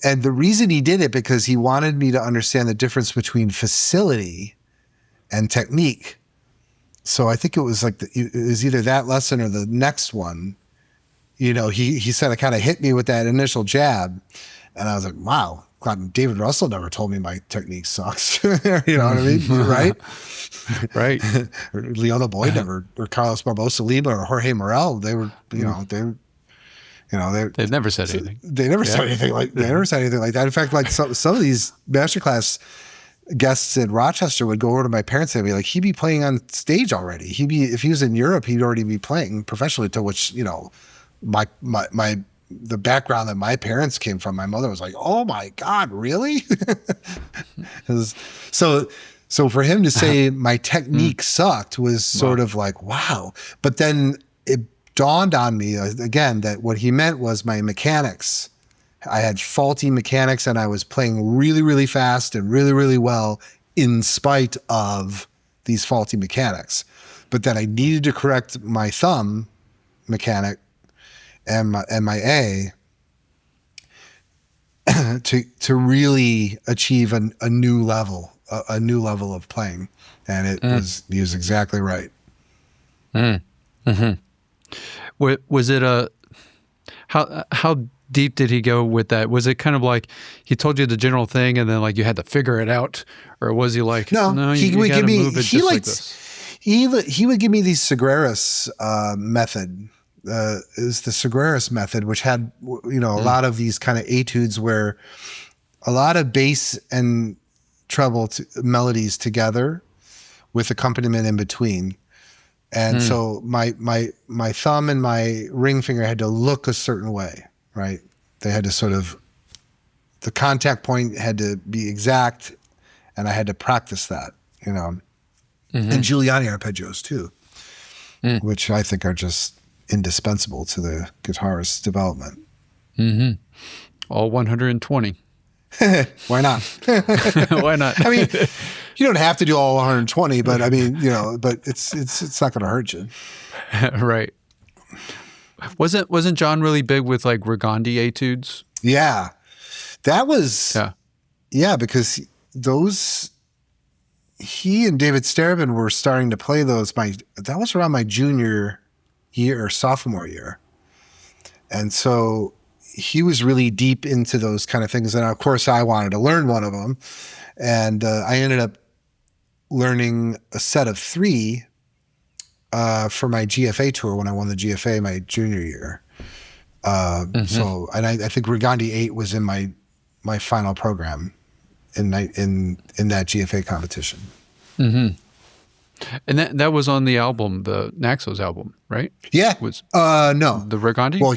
and the reason he did it, because he wanted me to understand the difference between facility and technique. So I think it was like it was either that lesson or the next one. He said, it kind of hit me with that initial jab, and I was like, wow. God, David Russell never told me my technique sucks. You know what I mean? Right? Right. Or Leona Boyd never, or Carlos Barbosa Lima or Jorge Morel, they were, they've never said anything. They never said anything like that. In fact, like some of these masterclass guests in Rochester would go over to my parents and be like, he'd be playing on stage already. If he was in Europe, he'd already be playing professionally, to which, the background that my parents came from, my mother was like, oh my God, really? So for him to say my technique sucked was sort of like, wow. But then it dawned on me again that what he meant was my mechanics. I had faulty mechanics, and I was playing really, really fast and really, really well in spite of these faulty mechanics. But then I needed to correct my thumb mechanic and my A to really achieve a new level of playing, and he was exactly right. Mm-hmm. Was it how deep did he go with that? Was it kind of like he told you the general thing and then like you had to figure it out, or was he like, no he would give me he would give me the Segreras method. Is the Segreras method, which had a lot of these kind of etudes where a lot of bass and treble melodies together with accompaniment in between, and so my thumb and my ring finger had to look a certain way, right? They had to sort of, the contact point had to be exact, and I had to practice that, and Giuliani arpeggios too, which I think are just indispensable to the guitarist's development. All 120. Why not? Why not? I mean, you don't have to do all 120, but I mean, but it's not going to hurt you. Right. Wasn't John really big with like Regandi etudes? Yeah. That was, because he and David Starobin were starting to play those. That was around my junior year or sophomore year. And so he was really deep into those kind of things. And of course I wanted to learn one of them. And I ended up learning a set of 3 for my GFA tour when I won the GFA my junior year. So, and I think Regandi 8 was in my final program in that GFA competition. And that was on the album, the Naxos album, right? Yeah. No. The Regandi? Well,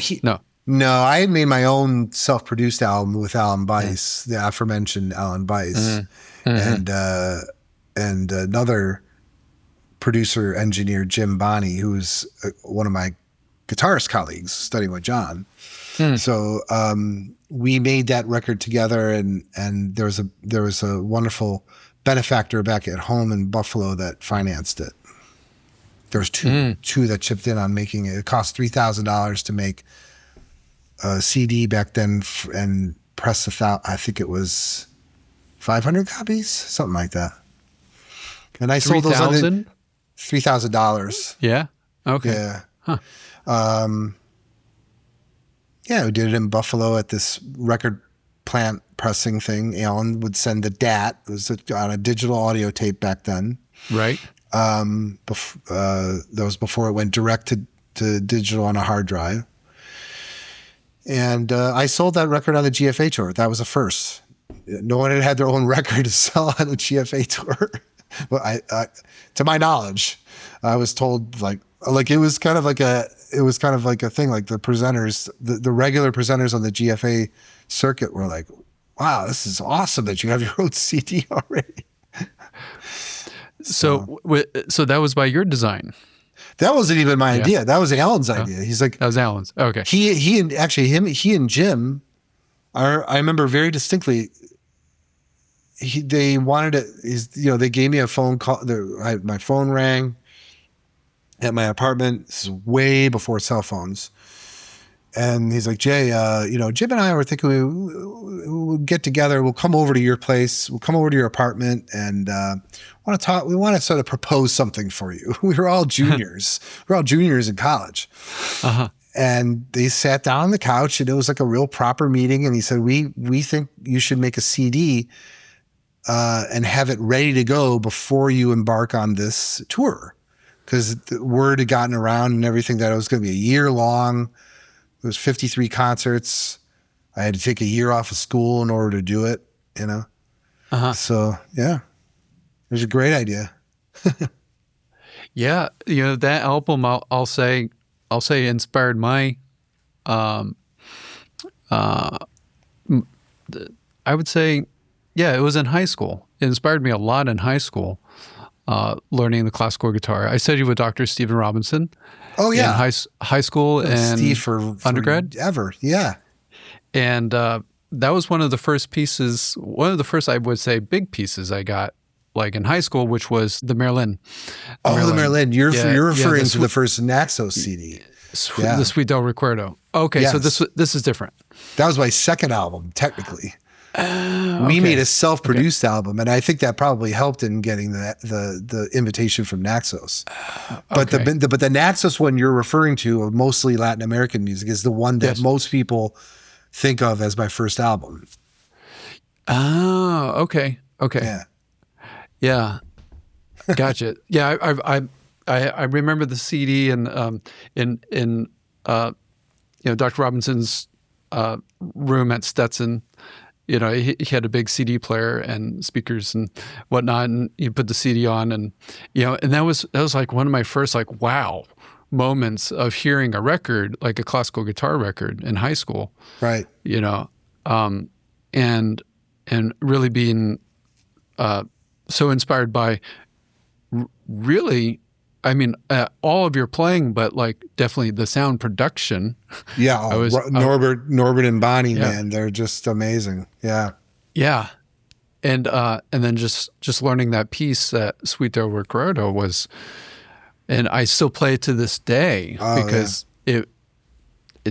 No, I had made my own self-produced album with Alan Bice, the aforementioned Alan Bice, and another producer engineer, Jim Bonney, who's one of my guitarist colleagues studying with John. So we made that record together, and there was a wonderful benefactor back at home in Buffalo that financed it. There's two that chipped in on making it. It cost $3,000 to make a CD back then and press I think it was 500 copies, something like that. And I sold those $3,000. Yeah. Okay. Yeah. Huh. Yeah, we did it in Buffalo at this record plant pressing thing. Alan would send the DAT. It was on a digital audio tape back then. Right. That was before it went direct to digital on a hard drive. And I sold that record on the GFA tour. That was a first. No one had their own record to sell on a GFA tour. Well, I to my knowledge, I was told like it was kind of like a thing. Like the presenters, the regular presenters on the GFA circuit were like, "Wow, this is awesome that you have your own CD already." So that was by your design. That wasn't even my idea. That was Alan's idea. He's like, that was Alan's. Okay. He and Jim I remember very distinctly. They wanted to, they gave me a phone call. My phone rang at my apartment. This is way before cell phones. And he's like, Jay, Jim and I were thinking we'll get together. We'll come over to your place. We'll come over to your apartment and want to talk. We want to sort of propose something for you. We were all juniors. We're all juniors in college. Uh-huh. And they sat down on the couch and it was like a real proper meeting. And he said, we think you should make a CD and have it ready to go before you embark on this tour. Because the word had gotten around and everything that it was going to be a year long. It was 53 concerts. I had to take a year off of school in order to do it, Uh-huh. So, yeah, it was a great idea. Yeah, that album, I'll say inspired my, I would say, yeah, it was in high school. It inspired me a lot in high school, learning the classical guitar. I studied with Dr. Stephen Robinson. Oh yeah, in high school and Steve for undergrad ever, yeah. And that was one of the first, I would say, big pieces I got, like in high school, which was the Marilyn. The Marilyn. You're referring to the first Naxos CD, the Sweet Del Recuerdo. Okay, yes. So this is different. That was my second album, technically. We made a self-produced album, and I think that probably helped in getting the invitation from Naxos. But the Naxos one you're referring to, of mostly Latin American music, is the one that most people think of as my first album. Oh, okay. Yeah, gotcha. Yeah, I remember the CD and in Dr. Robinson's room at Stetson. He had a big CD player and speakers and whatnot, and you put the CD on, and and that was like one of my first wow moments of hearing a record, like a classical guitar record in high school, right? And really being so inspired by really. I mean, all of your playing, but definitely the sound production. Yeah, Norbert and Bonnie, man, they're just amazing. Yeah, yeah, and then just learning that piece, that Sweet Del Recuerdo was, and I still play it to this day because it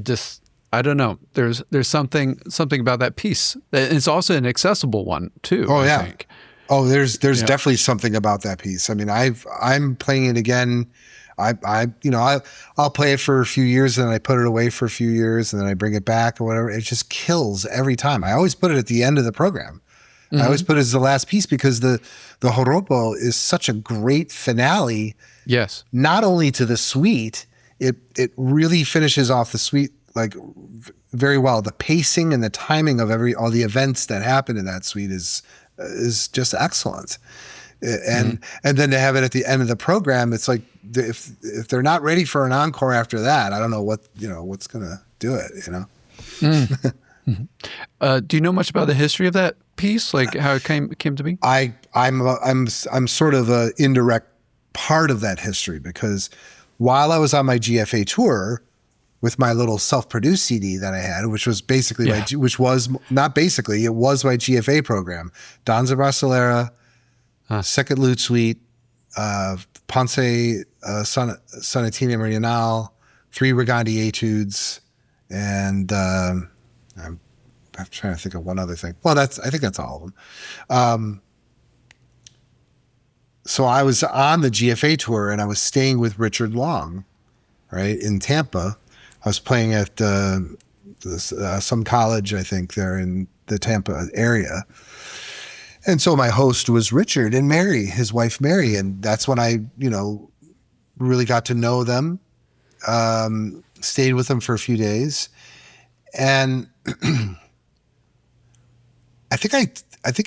just, I don't know. There's something about that piece. It's also an accessible one too. Oh, I think. Oh, there's definitely something about that piece. I mean, I'm playing it again. I'll play it for a few years and then I put it away for a few years and then I bring it back or whatever. It just kills every time. I always put it at the end of the program. Mm-hmm. I always put it as the last piece because the Joropo is such a great finale. Yes. Not only to the suite, it really finishes off the suite very well. The pacing and the timing of all the events that happen in that suite is just excellent. And then to have it at the end of the program, it's like if they're not ready for an encore after that, I don't know what's gonna do it. Do you know much about the history of that piece, like how it came to be? I'm sort of an indirect part of that history because while I was on my GFA tour with my little self-produced CD that I had, which was basically it was my GFA program. Danza Brasileira, Second Lute Suite, Ponce Sonatina Meridional, 3 Regandi Etudes, and I'm trying to think of one other thing. Well, I think that's all of them. So I was on the GFA tour and I was staying with Richard Long. right, in Tampa. I was playing at some college, I think, there in the Tampa area. And so my host was Richard and Mary, his wife Mary. And that's when I, really got to know them, stayed with them for a few days. And I think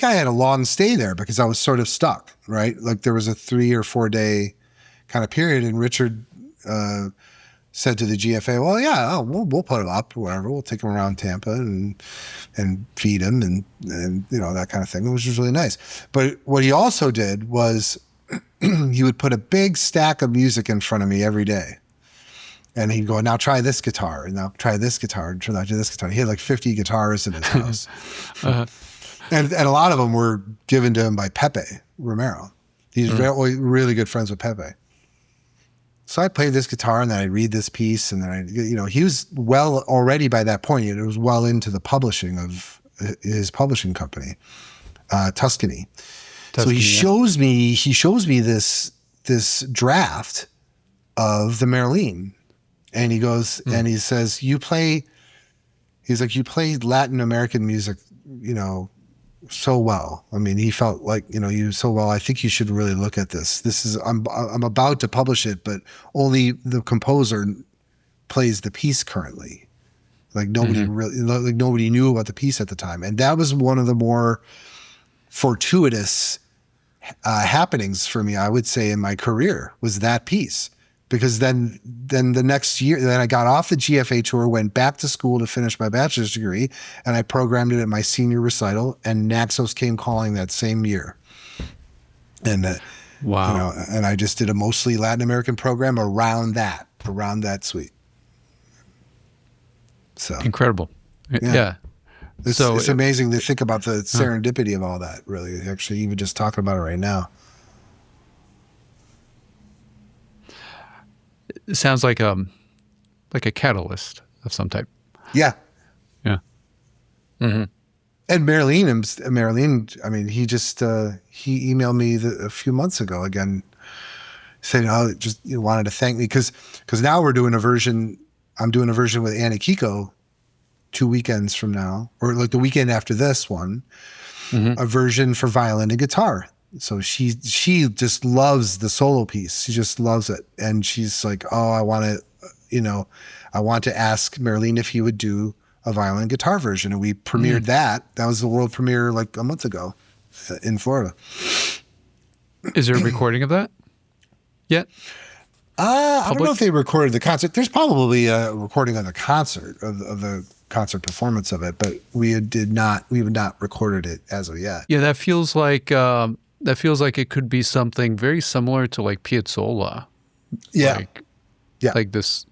I had a long stay there because I was sort of stuck, right? Like there was a 3 or 4 day kind of period, and Richard said to the GFA, "Well, yeah, we'll put him up, or whatever. We'll take him around Tampa and feed him and that kind of thing," which was really nice. But what he also did was he would put a big stack of music in front of me every day. And he'd go, "Now try this guitar, and now try this guitar, and try this guitar." He had like 50 guitars in his house. And a lot of them were given to him by Pepe Romero. He's really good friends with Pepe. So I played this guitar, and then I'd read this piece, and then he was already by that point, it was well into the publishing of his publishing company, Tuscany. So he shows me this draft of the Merlin. And he goes and he says, you play Latin American music, so well. I mean, he felt like, you so well. I think you should really look at this. I'm about to publish it, but only the composer plays the piece currently. Like nobody knew about the piece at the time. And that was one of the more fortuitous happenings for me, I would say, in my career, was that piece. Because then the next year, then I got off the GFA tour, went back to school to finish my bachelor's degree, and I programmed it at my senior recital, and Naxos came calling that same year. And wow, and I just did a mostly Latin American program around that suite. So incredible, yeah. It's amazing to think about the serendipity of all that. Really, actually, even just talking about it right now. It sounds like a catalyst of some type. Yeah. Yeah. Mm-hmm. And Merlin, I mean, he just he emailed me a few months ago again, saying, wanted to thank me because now we're doing a version. I'm doing a version with Annie Kiko 2 weekends from now, or like the weekend after this one, a version for violin and guitar. So she just loves the solo piece. She just loves it. And she's like, "Oh, I want to ask Merlin if he would do a violin and guitar version." And we premiered that. That was the world premiere like a month ago in Florida. Is there a recording of that yet? I don't know if they recorded the concert. There's probably a recording of the concert, of the concert performance of it, but we have not recorded it as of yet. Yeah, that feels like it could be something very similar to like Piazzolla. Yeah. Like this,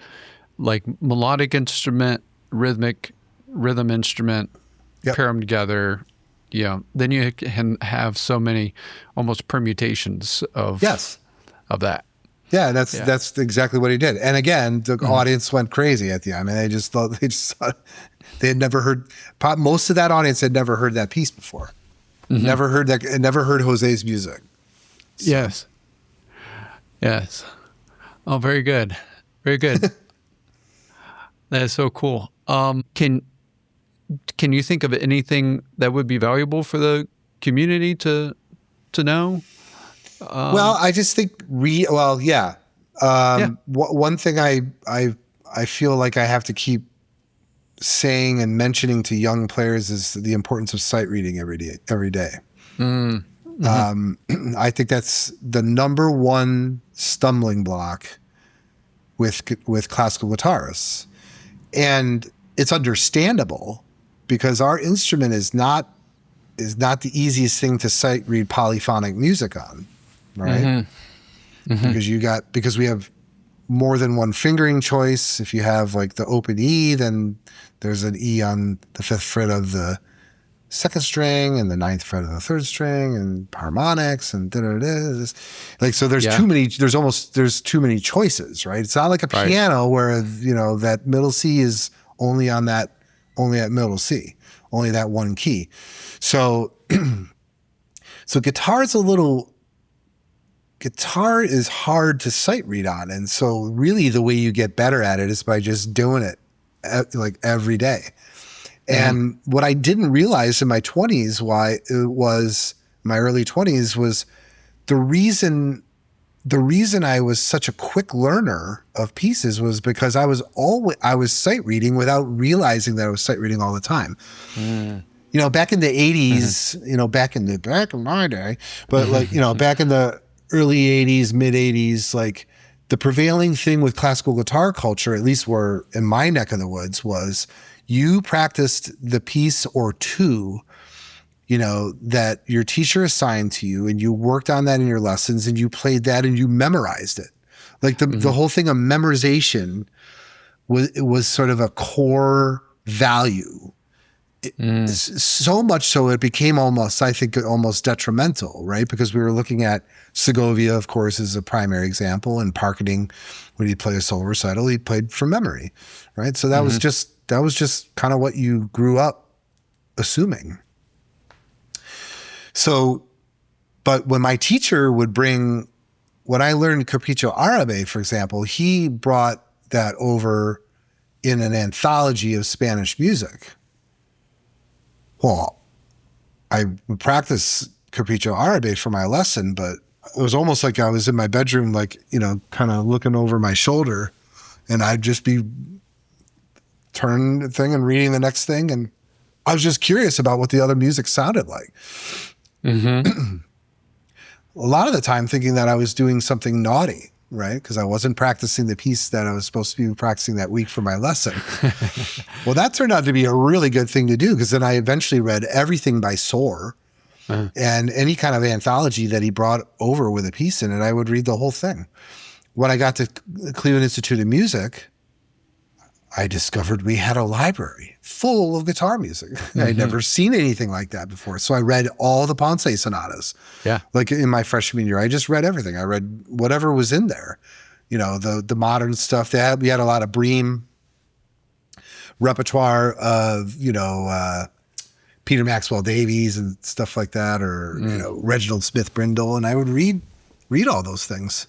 like melodic instrument, rhythm instrument, pair them together. Yeah. Then you can have so many almost permutations of that. Yeah, that's exactly what he did. And again, the audience went crazy at the end. I mean, they just thought they had never heard. Most of that audience had never heard that piece before. Never heard Jose's music. So. Yes. Oh, very good. Very good. That is so cool. Can you think of anything that would be valuable for the community to know? Well, I just think one thing I feel like I have to keep saying and mentioning to young players is the importance of sight reading every day. I think that's the number one stumbling block with classical guitarists, and it's understandable because our instrument is not the easiest thing to sight read polyphonic music on, right? Because we have more than one fingering choice. If you have like the open E, then there's an E on the 5th fret of the 2nd string and the 9th fret of the 3rd string and harmonics and like, so there's too many choices, right? It's not like a piano where, that middle C is only at middle C, only that one key. So guitar is a little guitar is hard to sight read on. And so really the way you get better at it is by just doing it like every day. And what I didn't realize in my 20s, why it was my early 20s, was the reason I was such a quick learner of pieces was because I was sight reading without realizing that I was sight reading all the time. You know, back in the 80s, you know, back in my day, but like, you know, back in the early 80s, mid 80s, like the prevailing thing with classical guitar culture, at least where in my neck of the woods, was you practiced the piece or two, you know, that your teacher assigned to you, and you worked on that in your lessons, and you played that and you memorized it. Like the whole thing of memorization was sort of a core value. So much so it became almost, I think, almost detrimental, right? Because we were looking at Segovia, of course, as a primary example, and Parkening, when he'd play a solo recital, he played from memory, right? So that was just kind of what you grew up assuming. So, but when my teacher would bring, when I learned Capriccio Árabe, for example, he brought that over in an anthology of Spanish music. Well, I would practice Capriccio Árabe for my lesson, but it was almost like I was in my bedroom, like, you know, kind of looking over my shoulder, and I'd just be turning the thing and reading the next thing. And I was just curious about what the other music sounded like. A lot of the time thinking that I was doing something naughty, right? Because I wasn't practicing the piece that I was supposed to be practicing that week for my lesson. Well, that turned out to be a really good thing to do, because then I eventually read everything by Soar and any kind of anthology that he brought over with a piece in it, I would read the whole thing. When I got to Cleveland Institute of Music, I discovered we had a library full of guitar music. I'd never seen anything like that before. So I read all the Ponce sonatas. Yeah. Like in my freshman year, I just read everything. I read whatever was in there. You know, the modern stuff. We had a lot of Bream repertoire of, you know, Peter Maxwell Davies and stuff like that, or, you know, Reginald Smith Brindle. And I would read all those things.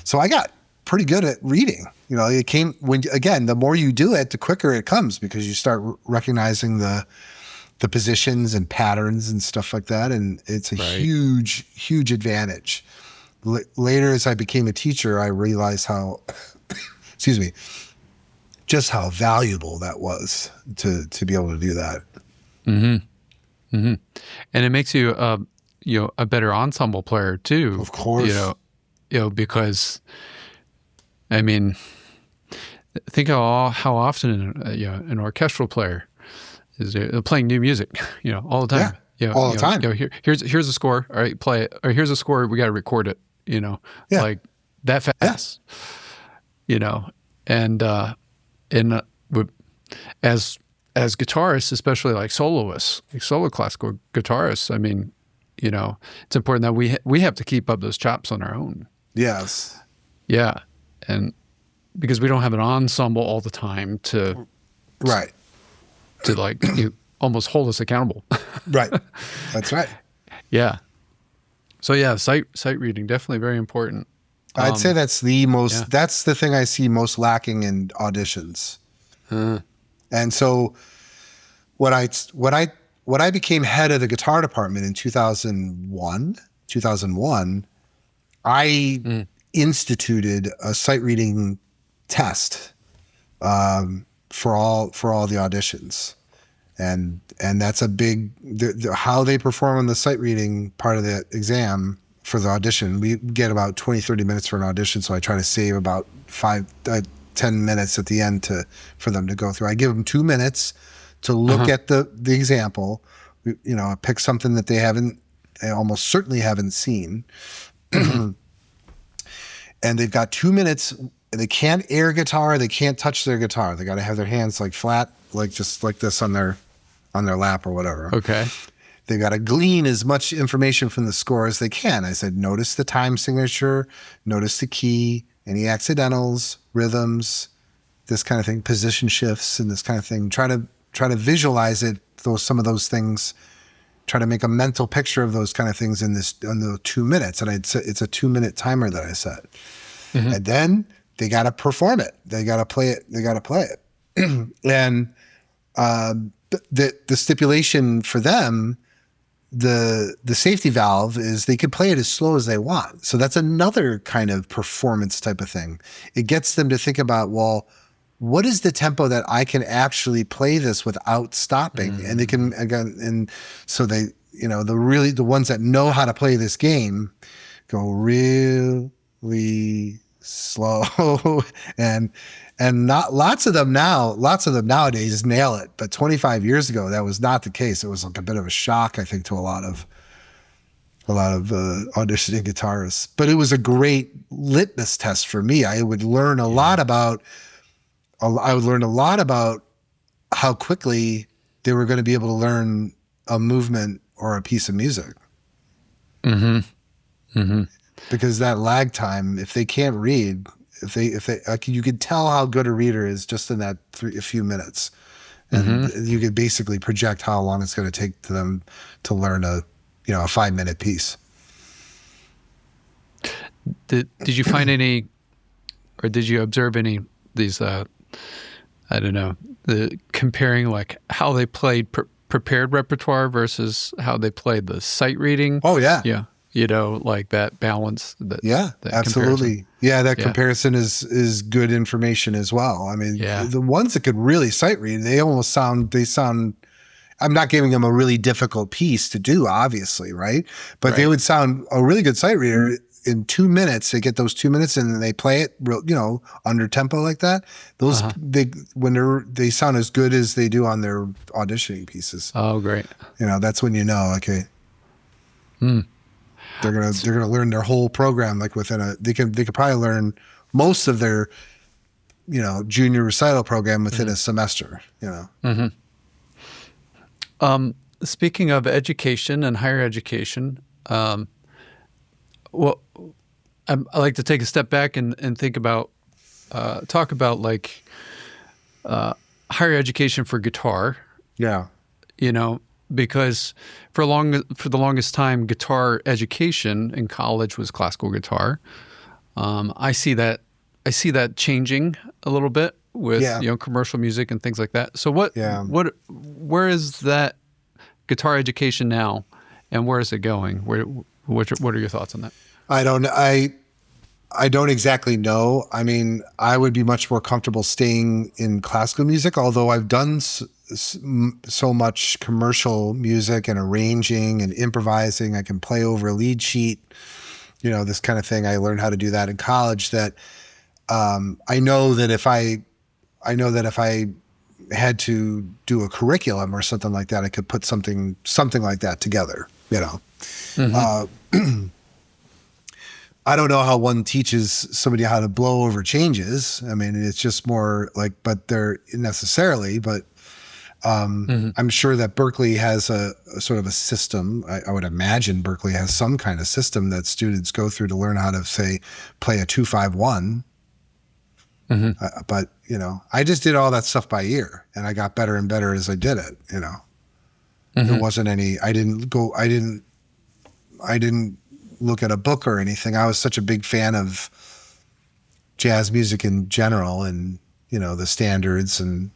So I got pretty good at reading. You know, it came when, again, the more you do it, the quicker it comes, because you start recognizing the positions and patterns and stuff like that. And it's a huge, huge advantage. Later, as I became a teacher, I realized how, excuse me, just how valuable that was to be able to do that. And it makes you, you know, a better ensemble player too. Of course. You know, because, I mean, think how often you know, an orchestral player is playing new music, you know, all the time. Yeah, all the time. You know, here's a score. All right, play it. Or here's a score. We got to record it. You know, like that fast. You know, and as guitarists, especially like soloists, like solo classical guitarists, I mean, you know, it's important that we have to keep up those chops on our own. Yes. Yeah. And because we don't have an ensemble all the time to like you almost hold us accountable. Right. That's right. Yeah. So yeah, sight reading, definitely very important. I'd say that's the most, that's the thing I see most lacking in auditions. And so when I became head of the guitar department in 2001, I instituted a sight reading test for all the auditions, and that's a big how they perform on the sight reading part of the exam for the audition. We get about 20-30 minutes for an audition, so I try to save about 10 minutes at the end for them to go through. I give them 2 minutes to look at the example, you know, pick something that they almost certainly haven't seen. And they've got 2 minutes. They can't air guitar. They can't touch their guitar. They got to have their hands like flat, like just like this on their lap or whatever. Okay. They got to glean as much information from the score as they can. I said, notice the time signature, notice the key, any accidentals, rhythms, this kind of thing, position shifts and this kind of thing. Try to visualize it, some of those things try to make a mental picture of those kind of things in the 2 minutes. And it's a 2-minute timer that I set. And then they got to perform it. They got to play it. They got to play it. And the stipulation for them, the safety valve is they could play it as slow as they want. So that's another kind of performance type of thing. It gets them to think about, well, what is the tempo that I can actually play this without stopping? And they can, again, and so they, the ones that know how to play this game go really slow and not lots of them nowadays nail it. But 25 years ago, that was not the case. It was like a bit of a shock, I think, to a lot of auditioning guitarists. But it was a great litmus test for me. I would learn a lot about how quickly they were going to be able to learn a movement or a piece of music. Because that lag time, if they can't read, if they like, you could tell how good a reader is just in that a few minutes, and you could basically project how long it's going to take to them to learn a 5-minute piece. Did you find any, or did you observe any these? I don't know, comparing like how they played prepared repertoire versus how they played the sight reading. Oh yeah, yeah. Like that balance. That absolutely. Comparison. Yeah, that comparison is good information as well. I mean, the ones that could really sight read, they sound. I'm not giving them a really difficult piece to do, obviously, right? But they would sound a really good sight reader in 2 minutes. They get those 2 minutes and then they play it real, under tempo like that. Those they sound as good as they do on their auditioning pieces. Oh, great. That's when okay. They're gonna learn their whole program like within they could probably learn most of their junior recital program within a semester. Speaking of education and higher education, well, I like to take a step back and think about talk about like higher education for guitar. Yeah. Because for the longest time, guitar education in college was classical guitar. I see that changing a little bit with commercial music and things like that. So where is that guitar education now, and where is it going? What are your thoughts on that? I don't exactly know. I mean, I would be much more comfortable staying in classical music, although I've done so much commercial music and arranging and improvising. I can play over a lead sheet, this kind of thing. I learned how to do that in college. That I know that if I had to do a curriculum or something like that, I could put something like that together. I don't know how one teaches somebody how to blow over changes. I mean, it's just more like, but they're necessarily, but I'm sure that Berklee has a sort of a system. I would imagine Berklee has some kind of system that students go through to learn how to, say, play a 2-5-1. But I just did all that stuff by ear, and I got better and better as I did it. There wasn't any. I didn't look at a book or anything. I was such a big fan of jazz music in general, and the standards and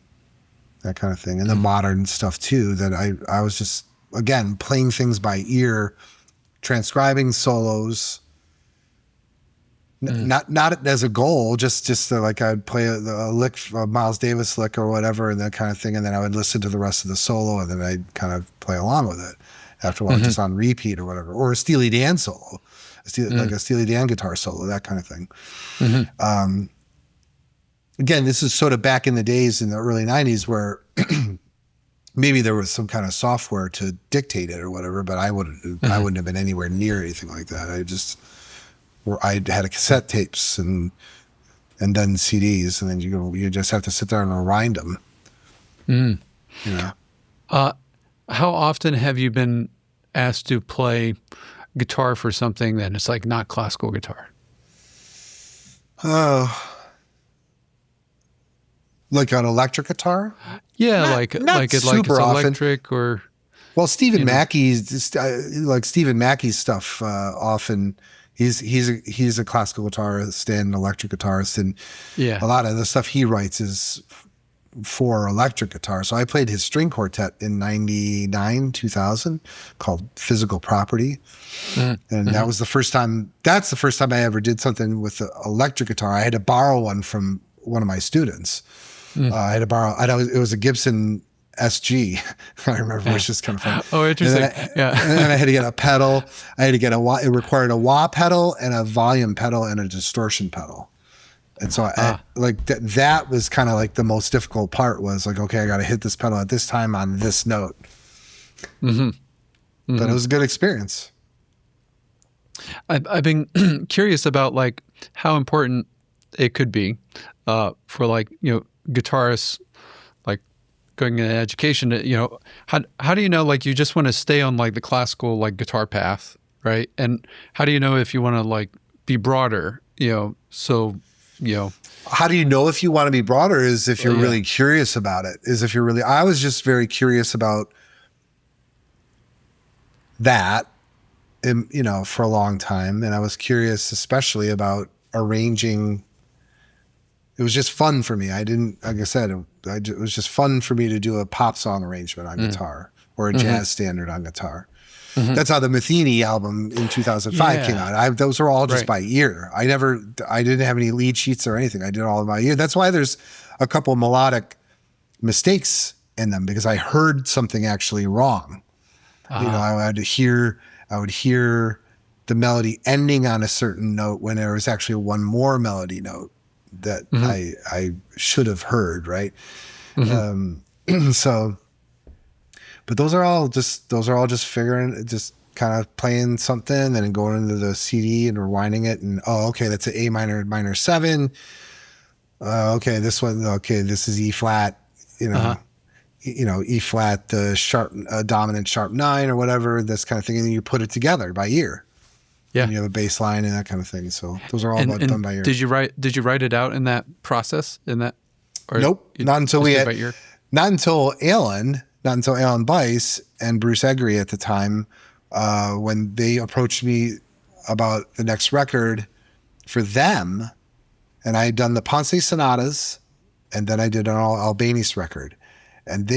that kind of thing, and the modern stuff too, that I was just, again, playing things by ear, transcribing solos, not as a goal, just to, like, I'd play a lick, a Miles Davis lick or whatever, and that kind of thing, and then I would listen to the rest of the solo, and then I'd kind of play along with it after a while, just on repeat or whatever, or a Steely Dan solo, like a Steely Dan guitar solo, that kind of thing. Again, this is sort of back in the days in the early 90s where maybe there was some kind of software to dictate it or whatever, but I wouldn't have been anywhere near anything like that. I had a cassette tapes and then CDs, and then you just have to sit there and rewind them. How often have you been asked to play guitar for something that is like not classical guitar? Like an electric guitar? Yeah, like it's often. electric or. Well, Stephen Mackey's like Stephen Mackey's stuff. Often, he's a classical guitarist and an electric guitarist, and Yeah. a lot of the stuff he writes is for electric guitar. So I played his string quartet in 99, 2000 called Physical Property. And that was the first time, that's the first time I ever did something with an electric guitar. I had to borrow one from one of my students. I had to borrow, it was a Gibson SG. I remember it was just kind of fun. Oh, interesting. And then I had to get a pedal. I had to get it required a wah pedal and a volume pedal and a distortion pedal. And so that was kind of like the most difficult part was like, okay, I got to hit this pedal at this time on this note. But it was a good experience. I've been curious about like how important it could be for like, guitarists like going into education, how do you know, like you just want to stay on like the classical like guitar path, right? And how do you know if you want to like be broader, How do you know if you want to be broader is if you're really curious about it, I was just very curious about that, for a long time. And I was curious, especially about arranging. It was just fun for me. Like I said, it was just fun for me to do a pop song arrangement on guitar or a jazz standard on guitar. That's how the Metheny album in 2005 came out. Those are all just by ear. I didn't have any lead sheets or anything. I did all by ear. That's why there's a couple melodic mistakes in them, because I heard something actually wrong. I would hear the melody ending on a certain note when there was actually one more melody note that I should have heard, right? But those are all just figuring, just kind of playing something and then going into the CD and rewinding it and okay, that's an A minor 7. Okay, this one, okay, this is E flat, E flat, sharp, dominant sharp 9 or whatever, this kind of thing, and then you put it together by ear. Yeah, and you have a bass line and that kind of thing. So those are all done by ear. Did you write it out in that process? Nope, not until Alan Bice and Bruce Eggery at the time, when they approached me about the next record for them, and I had done the Ponce sonatas, and then I did an Albanese record, and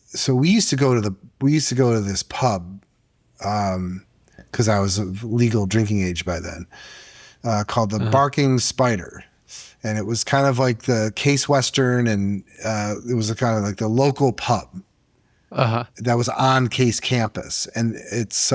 so we used to go to this pub, because I was of legal drinking age by then, called the Barking Spider. And it was kind of like the Case Western, and it was kind of like the local pub that was on Case campus. And it's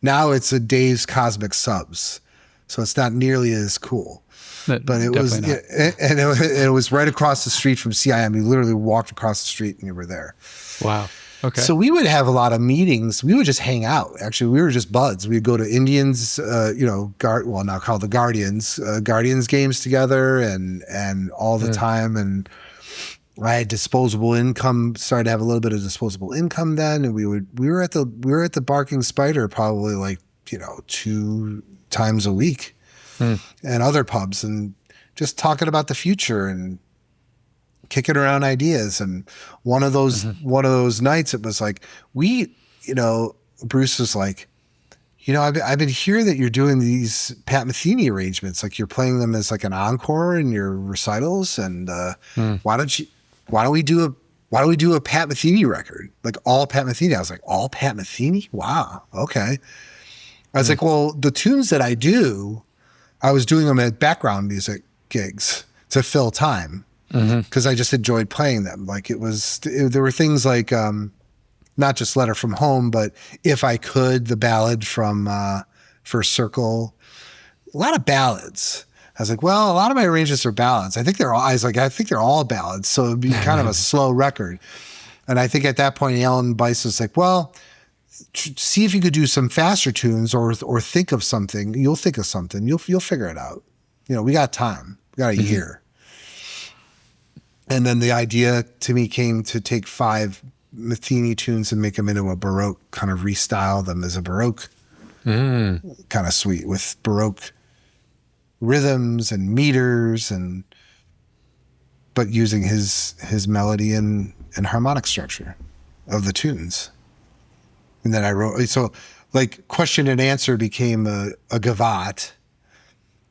now it's a Dave's Cosmic Subs, so it's not nearly as cool. But it was, it was right across the street from CIM. You literally walked across the street and you were there. Wow. Okay. So we would have a lot of meetings. We would just hang out. Actually, we were just buds. We'd go to Indians, now called the Guardians games together, and all the time. And I had disposable income. Started to have a little bit of disposable income then, and we were at the Barking Spider probably like 2 times a week, and other pubs, and just talking about the future and kicking around ideas. And one of those nights, it was like, Bruce was like, I've been hearing that you're doing these Pat Metheny arrangements, like you're playing them as like an encore in your recitals, and why don't we do a Pat Metheny record, like all Pat Metheny? I was like, all Pat Metheny? Wow, okay. I was like, well, the tunes that I do, I was doing them at background music gigs to fill time, because I just enjoyed playing them. Like there were things like not just Letter from Home, but If I Could, the ballad from First Circle, a lot of ballads. I was like, well, a lot of my arrangements are ballads. I think they're all ballads, so it'd be kind of a slow record. And I think at that point, Alan Bice was like, well, see if you could do some faster tunes, or think of something. You'll think of something. You'll figure it out. We got time. We got a year. And then the idea to me came to take 5 Metheny tunes and make them into a Baroque, kind of restyle them as a Baroque kind of suite with Baroque rhythms and meters, but using his melody and harmonic structure of the tunes. And then I wrote, so like question and answer became a gavotte.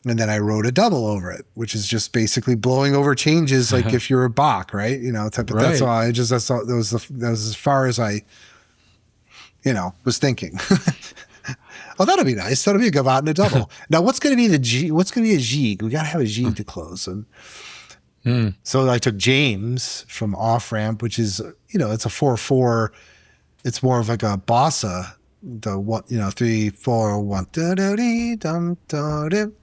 And then I wrote a double over it, which is just basically blowing over changes, like if you're a Bach, right? You know, but that's all. That was as far as I, was thinking. Oh, that'll be nice. That'll be a gavotte and a double. Now, what's going to be the G? What's going to be a Gigue? We got to have a Gigue to close. And so I took James from Off Ramp, which is, it's a 4/4. It's more of like a bossa. The 1, 3, 4, 1. Da da dee dum da dum.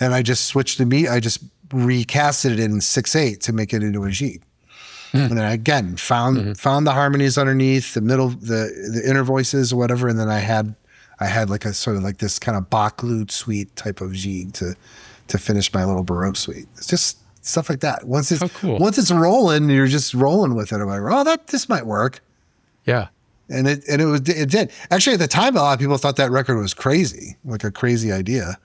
And I just switched I just recasted it in 6/8 to make it into a Gigue. And then I, again, found the harmonies underneath, the middle, the inner voices or whatever. And then I had like a sort of like this kind of Bach lute suite type of Gigue to finish my little Baroque suite. It's just stuff like that. Once it's rolling, you're just rolling with it. I'm like, this might work. Yeah. And it did. Actually, at the time, a lot of people thought that record was crazy, like a crazy idea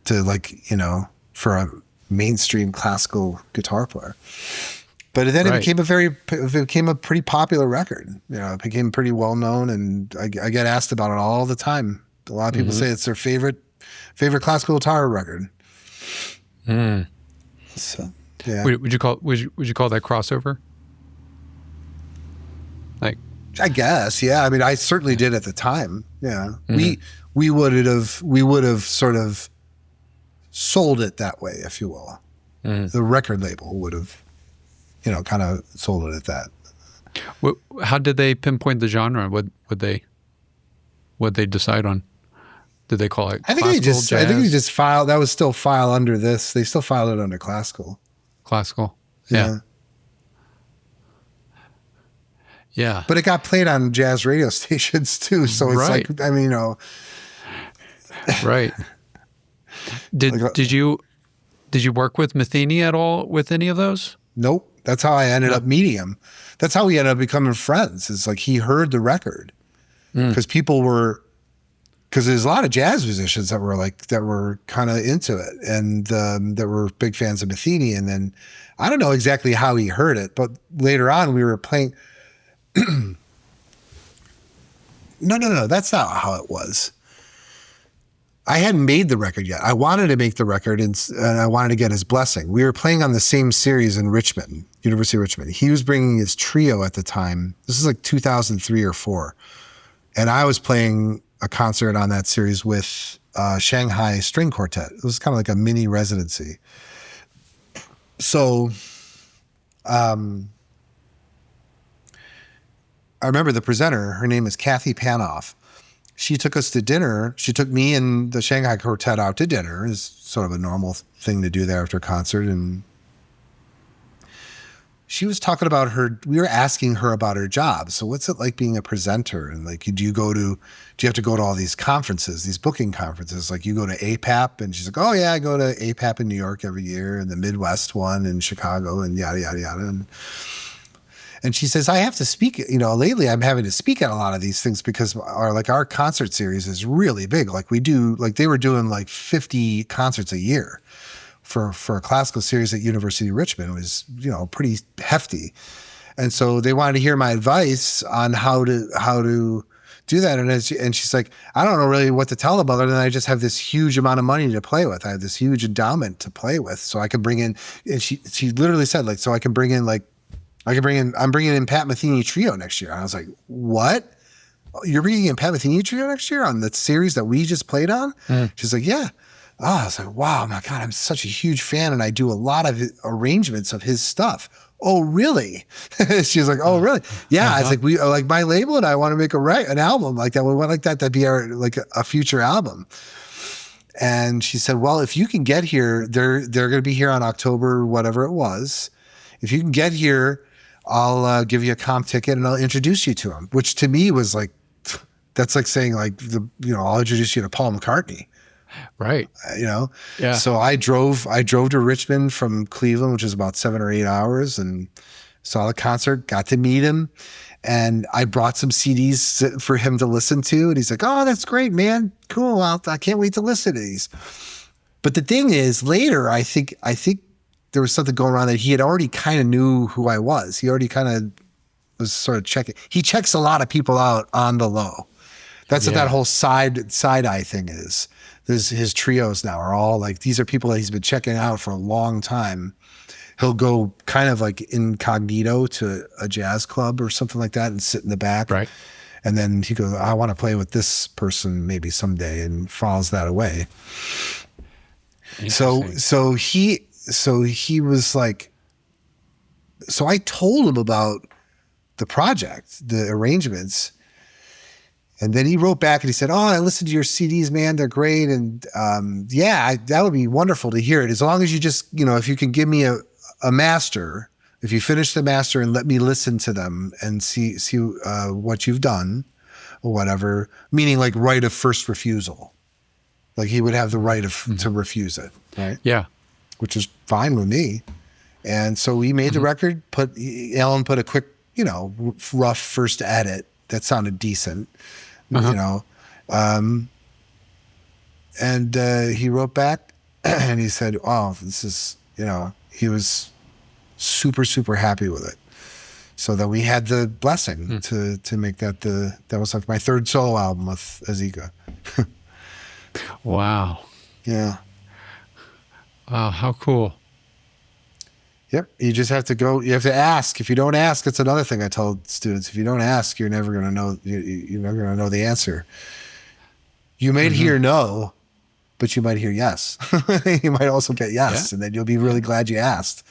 to for a mainstream classical guitar player. But then it became a pretty popular record. It became pretty well known, and I get asked about it all the time. A lot of people say it's their favorite classical guitar record. So, yeah. Would you call that crossover? Like, I guess, yeah. I mean, I certainly did at the time. Yeah, we would have sort of sold it that way, if you will. The record label would have, kind of sold it at that. How did they pinpoint the genre? What they decide on? Did they call it? I think they just filed. That was still filed under this. They still filed it under classical. Classical, yeah. Yeah. But it got played on jazz radio stations too. So it's like, Right. Did you work with Metheny at all with any of those? Nope. That's how I ended up meeting him. That's how we ended up becoming friends. It's like he heard the record because because there's a lot of jazz musicians that were kind of into it and that were big fans of Metheny. And then I don't know exactly how he heard it, but later on we were playing. No. That's not how it was. I hadn't made the record yet. I wanted to make the record and I wanted to get his blessing. We were playing on the same series in Richmond, University of Richmond. He was bringing his trio at the time. This is like 2003 or 4. And I was playing a concert on that series with Shanghai String Quartet. It was kind of like a mini residency. So, I remember the presenter, her name is Kathy Panoff. She took us to dinner. She took me and the Shanghai Quartet out to dinner. It's sort of a normal thing to do there after a concert. And she was talking about we were asking her about her job. So what's it like being a presenter? And like, do you have to go to all these conferences, these booking conferences? Like you go to APAP? And she's like, oh yeah, I go to APAP in New York every year and the Midwest one in Chicago and yada, yada, yada. And she says, I have to speak, lately I'm having to speak at a lot of these things because our concert series is really big. Like they were doing like 50 concerts a year for a classical series at University of Richmond. It was, pretty hefty. And so they wanted to hear my advice on how to do that. And she's like, I don't know really what to tell them other than I just have this huge amount of money to play with. I have this huge endowment to play with. So I can bring in, and she literally said like, so I can bring in I'm bringing in Pat Metheny Trio next year. And I was like, what? You're bringing in Pat Metheny Trio next year on the series that we just played on? She's like, yeah. Oh, I was like, wow, my God, I'm such a huge fan and I do a lot of arrangements of his stuff. Oh, really? She's like, oh, really? Yeah. It's like, we like my label and I want to make an album like that. We want like that. That'd be a future album. And she said, well, if you can get here, they're going to be here on October, whatever it was. If you can get here, I'll give you a comp ticket and I'll introduce you to him, which to me was like, that's like saying like I'll introduce you to Paul McCartney. Right. Yeah. So I drove to Richmond from Cleveland, which is about 7 or 8 hours, and saw the concert, got to meet him. And I brought some CDs for him to listen to. And he's like, oh, that's great, man. Cool. I can't wait to listen to these. But the thing is later, I think there was something going on that he had already kind of knew who I was. He already kind of was sort of checking. He checks a lot of people out on the low. That's what that whole side eye thing is. His trios now are all like, these are people that he's been checking out for a long time. He'll go kind of like incognito to a jazz club or something like that and sit in the back. Right. And then he goes, I want to play with this person maybe someday, and files that away. So he was like, so I told him about the project, the arrangements. And then he wrote back and he said, oh, I listened to your CDs, man. They're great. And that would be wonderful to hear it. As long as you just, if you can give me a master, if you finish the master and let me listen to them and see what you've done or whatever, meaning like right of first refusal. Like he would have the right to refuse it, right? Yeah. Which is fine with me. And so we made the record, Alan put a quick, rough first edit that sounded decent, and he wrote back and he said, oh, this is, he was super, super happy with it. So that we had the blessing to make that that was like my third solo album with Azika. Wow. Yeah. Wow, how cool. Yep. You just have to go. You have to ask. If you don't ask, it's another thing I tell students. If you don't ask, you're never going to know. You're never going to know the answer. You may hear no, but you might hear yes. You might also get yes, and then you'll be really glad you asked.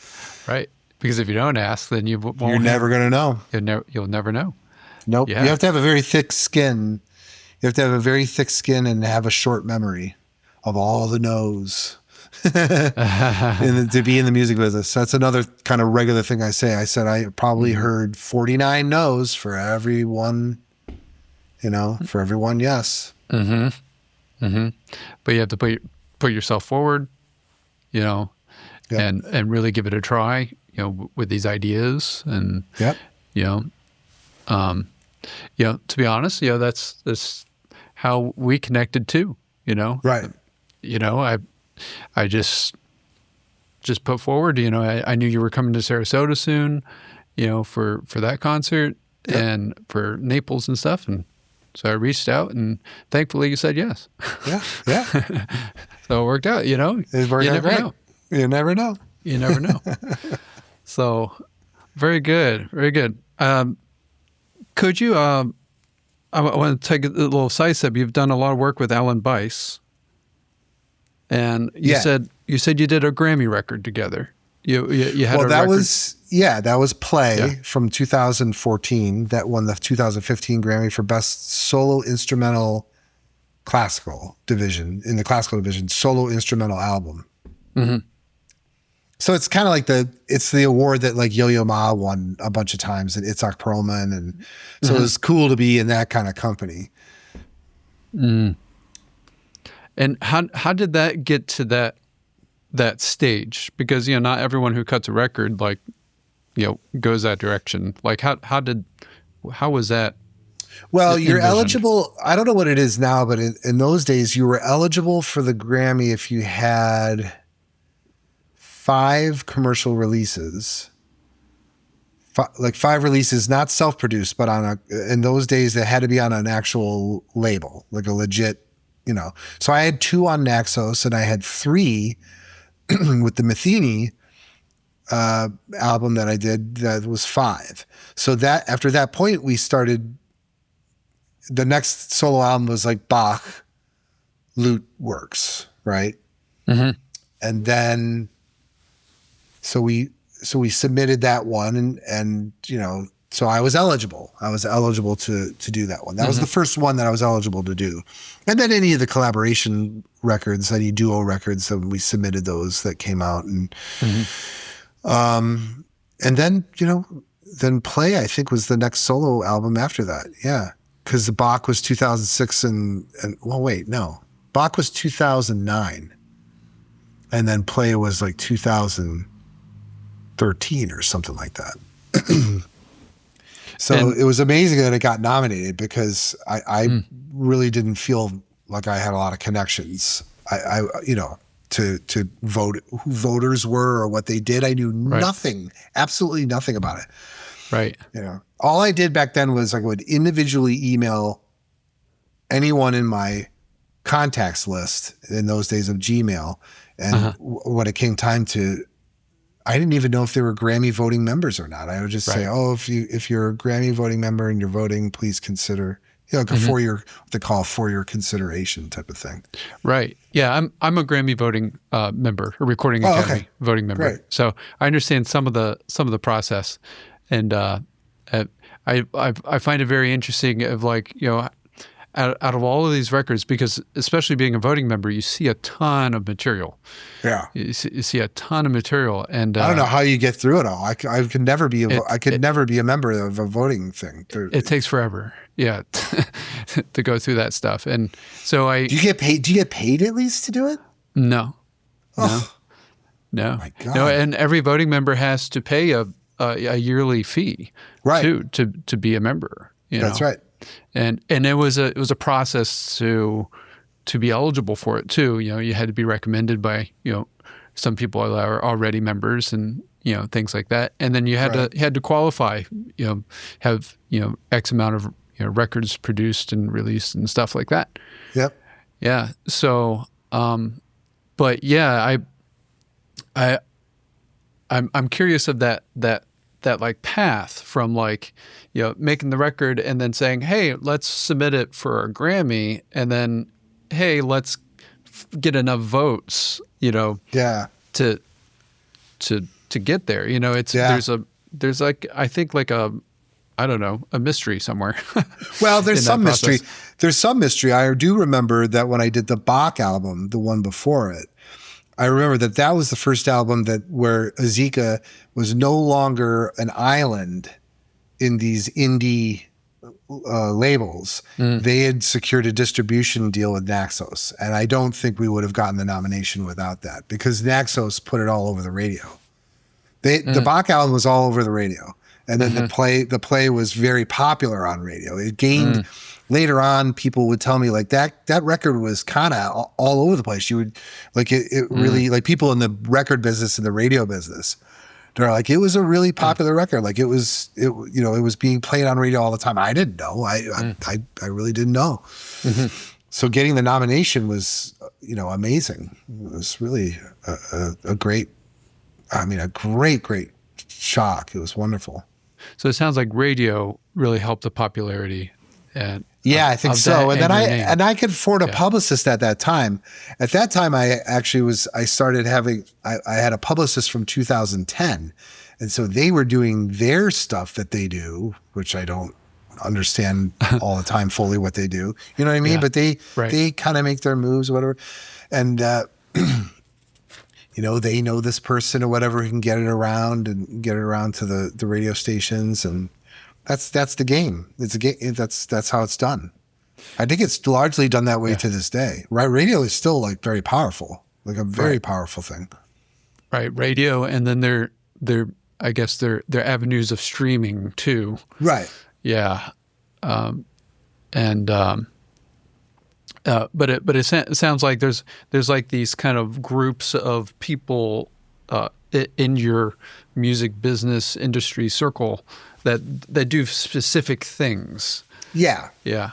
Right. Because if you don't ask, then you're never going to know. You'll never know. Nope. Yeah. You have to have a very thick skin. You have to have a very thick skin and have a short memory of all the no's. And to be in the music business. That's another kind of regular thing I say. I said I probably heard 49 no's for every one, for every one yes. But you have to put yourself forward, and really give it a try, with these ideas and to be honest, that's how we connected too, Right. I just put forward, I knew you were coming to Sarasota soon, for that concert and for Naples and stuff. And so I reached out and thankfully you said yes. Yeah. So it worked out, It worked out great. Know. You never know. You never know. So very good. Very good. Could you, I want to take a little side step. You've done a lot of work with Alan Bice. And you said you did a Grammy record together. You had a record. That was Play from 2014 that won the 2015 Grammy for Best Solo Instrumental Classical Division, in the Classical Division, Solo Instrumental Album. So it's kind of like it's the award that like Yo-Yo Ma won a bunch of times and Itzhak Perlman, and so it was cool to be in that kind of company. And how did that get to that stage? Because not everyone who cuts a record goes that direction. Like how was that? Well, you're envisioned? eligible. I don't know what it is now, but in those days you were eligible for the Grammy if you had 5 commercial releases. 5 releases, not self-produced, but in those days they had to be on an actual label, like a legit. So I had 2 on Naxos and I had 3 with the Metheny album that I did that was 5. So that after that point, we started, the next solo album was like Bach, lute works, right? And then, so we submitted that one and so I was eligible. I was eligible to do that one. That was the first one that I was eligible to do. And then any of the collaboration records, any duo records, we submitted those that came out. And then, then Play, I think, was the next solo album after that. Yeah. Because the Bach was 2006 and Bach was 2009. And then Play was like 2013 or something like that. So it was amazing that it got nominated because I really didn't feel like I had a lot of connections. I to vote, who voters were or what they did. I knew nothing, absolutely nothing about it. Right. All I did back then was I would individually email anyone in my contacts list in those days of Gmail. And when it came time to, I didn't even know if they were Grammy voting members or not. I would just say, oh, if you're a Grammy voting member and you're voting, please consider, for your, what they call for your consideration type of thing. Right. Yeah. I'm a Grammy voting member, a Recording Academy voting member. Great. So I understand some of the process, and I find it very interesting of like, out of all of these records, because especially being a voting member, you see a ton of material. Yeah. You see a ton of material. And I don't know how you get through it all. I could never be never be a member of a voting thing. It takes forever. Yeah. To go through that stuff. And so do you get paid at least to do it? No. Oh. No. My God. No, and every voting member has to pay a yearly fee to be a member. That's right. And it was a process to be eligible for it too. You had to be recommended by some people are already members and things like that. And then you had to qualify. Have X amount of records produced and released and stuff like that. Yep. Yeah. So, but yeah, I'm curious of that like path from like, making the record and then saying, hey, let's submit it for a Grammy, and then, hey, let's get enough votes, to get there. There's like, I think like a mystery somewhere. Well, there's some mystery. There's some mystery. I do remember that when I did the Bach album, the one before it, I remember that was the first album where Azika was no longer an island in these indie labels. They had secured a distribution deal with Naxos, and I don't think we would have gotten the nomination without that, because Naxos put it all over the radio. The Bach album was all over the radio, and then the play was very popular on radio. It gained. Later on, people would tell me like that record was kind of all over the place. You would like it really, like people in the record business and the radio business, they're like, it was a really popular record. Like it was being played on radio all the time. I didn't know. I really didn't know. So getting the nomination was, amazing. It was really a great shock. It was wonderful. So it sounds like radio really helped the popularity. Yeah, I think so. And then I could afford a publicist at that time. At that time, I had a publicist from 2010. And so they were doing their stuff that they do, which I don't understand all the time fully what they do. You know what I mean? Yeah. But they kind of make their moves or whatever. And, they know this person or whatever who can get it around to the radio stations, and that's the game. It's a game. That's how it's done. I think it's largely done that way to this day. Right? Radio is still like very powerful, like a very powerful thing. Right, radio, and then their avenues of streaming too. Right. Yeah, but it sounds like there's like these kind of groups of people in your music business industry circle that do specific things. Yeah. Yeah.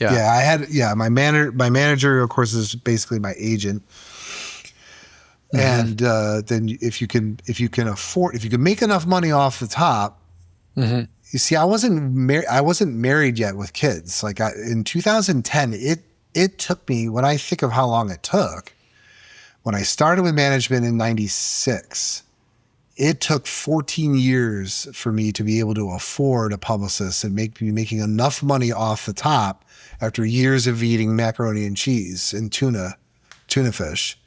My manager, of course, is basically my agent. And then if you can make enough money off the top, you see, I wasn't married yet with kids. Like in 2010, it took me, when I think of how long it took, when I started with management in 96, it took 14 years for me to be able to afford a publicist and be making enough money off the top after years of eating macaroni and cheese and tuna fish.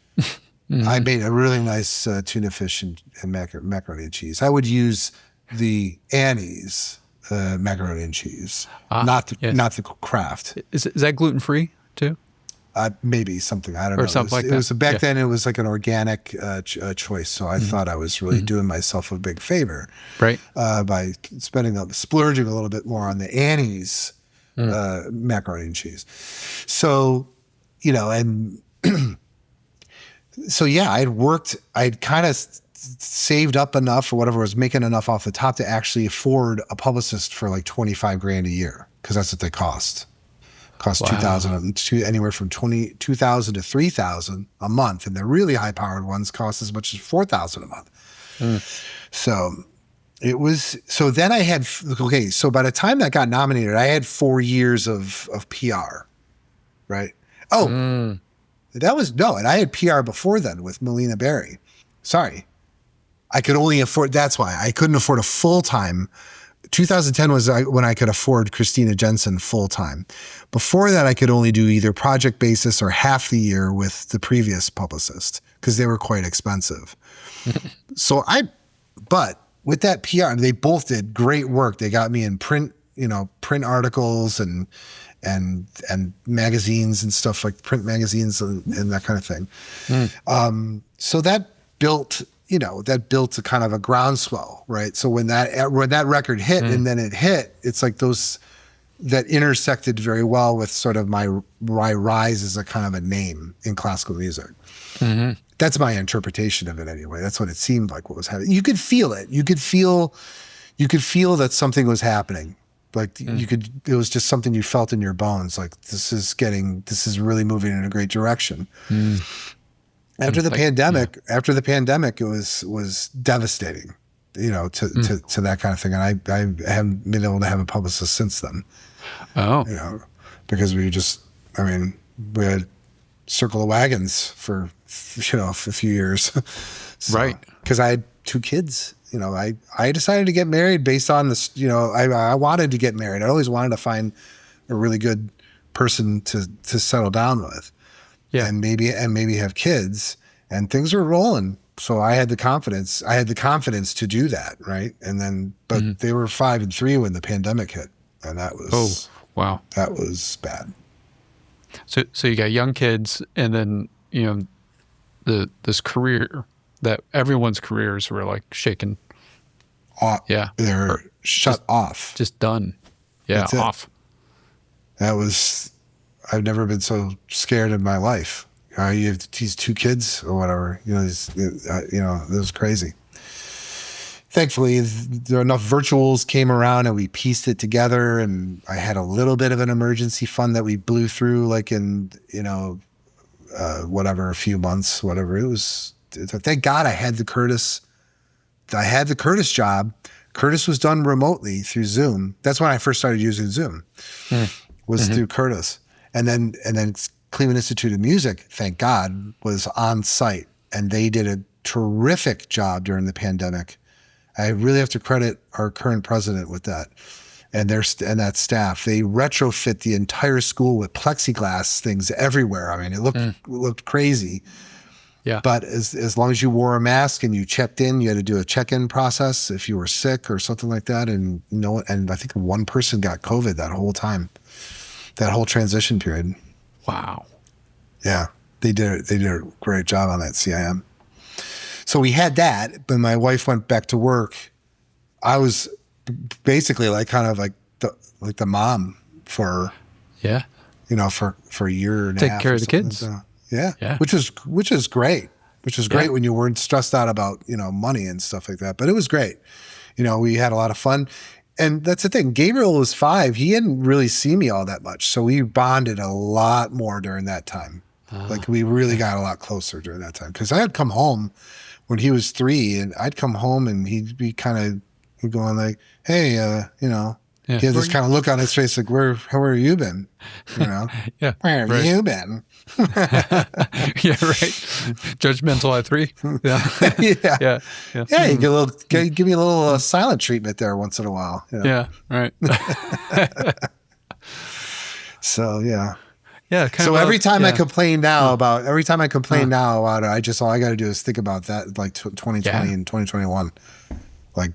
I made a really nice tuna fish and macaroni and cheese. I would use the Annie's macaroni and cheese, not the Kraft. Is that gluten-free too? Maybe something, I don't know. Or something like that. It was back then. It was like an organic choice, so I thought I was really doing myself a big favor, right? By splurging a little bit more on the Annie's macaroni and cheese. So, and So yeah, I'd kind of saved up enough or whatever, was making enough off the top to actually afford a publicist for like 25 grand a year. Cause that's what they cost. Cost Wow. 2,000, anywhere from 2,000 to 3,000 a month. And the really high powered ones cost as much as 4,000 a month. So it was, so then I had, okay. So by the time that got nominated, I had 4 years of PR, right? Oh, that was, no. And I had PR before then with Melina Berry. Sorry. I could only afford, that's why I couldn't afford a full-time. 2010 was when I could afford Christina Jensen full-time. Before that, I could only do either project basis or half the year with the previous publicist because they were quite expensive. But with that PR, they both did great work. They got me in print articles and magazines and stuff, like print magazines and that kind of thing. So that built a kind of a groundswell, right? So when that record hit and then it hit, it's like that intersected very well with sort of my rise as a kind of a name in classical music. That's my interpretation of it anyway. That's what it seemed like what was happening. You could feel it. You could feel that something was happening. Like it was just something you felt in your bones. Like this is really moving in a great direction. After the pandemic, it was devastating, to that kind of thing. And I haven't been able to have a publicist since then. Oh, because we had circle of wagons for a few years, so, right? Because I had 2 kids. I decided to get married based on this. I wanted to get married. I always wanted to find a really good person to settle down with. Yeah. And maybe have kids, and things were rolling. So I had the confidence to do that. Right. And then, but they were 5 and 3 when the pandemic hit, and that was, that was bad. So you got young kids, and then, this career that everyone's careers were like shaken. They're shut off. Just done. Yeah. Off. I've never been so scared in my life. You have these 2 kids or whatever, it was crazy. Thankfully, there enough virtuals came around and we pieced it together, and I had a little bit of an emergency fund that we blew through like in, a few months, whatever. It was, thank God I had the Curtis job. Curtis was done remotely through Zoom. That's when I first started using Zoom, was through Curtis. And then Cleveland Institute of Music, thank God, was on site, and they did a terrific job during the pandemic. I really have to credit our current president with that, and that staff. They retrofit the entire school with plexiglass things everywhere. I mean, it looked crazy. Yeah. But as long as you wore a mask and you checked in, you had to do a check-in process if you were sick or something like that. And I think one person got COVID that whole time, that whole transition period. Wow. Yeah, they did a great job on that CIM. So we had that, but my wife went back to work. I was basically like kind of like the mom for for a year and a half. Take care of the kids. Yeah. Which is great. Which is great when you weren't stressed out about, money and stuff like that. But it was great. We had a lot of fun. And that's the thing. Gabriel was 5. He hadn't really seen me all that much. So we bonded a lot more during that time. Like we really got a lot closer during that time. Because I had come home when he was 3, and I'd come home and he'd be kind of going like, hey, he had this kind of look on his face like, where have you been? Where have you been? Yeah, right. Judgmental at 3. Yeah. Yeah. You give me a little silent treatment there once in a while. Yeah, right. So yeah. Yeah. So every time I complain now about it, all I got to do is think about that, like 2020 and 2021. Like,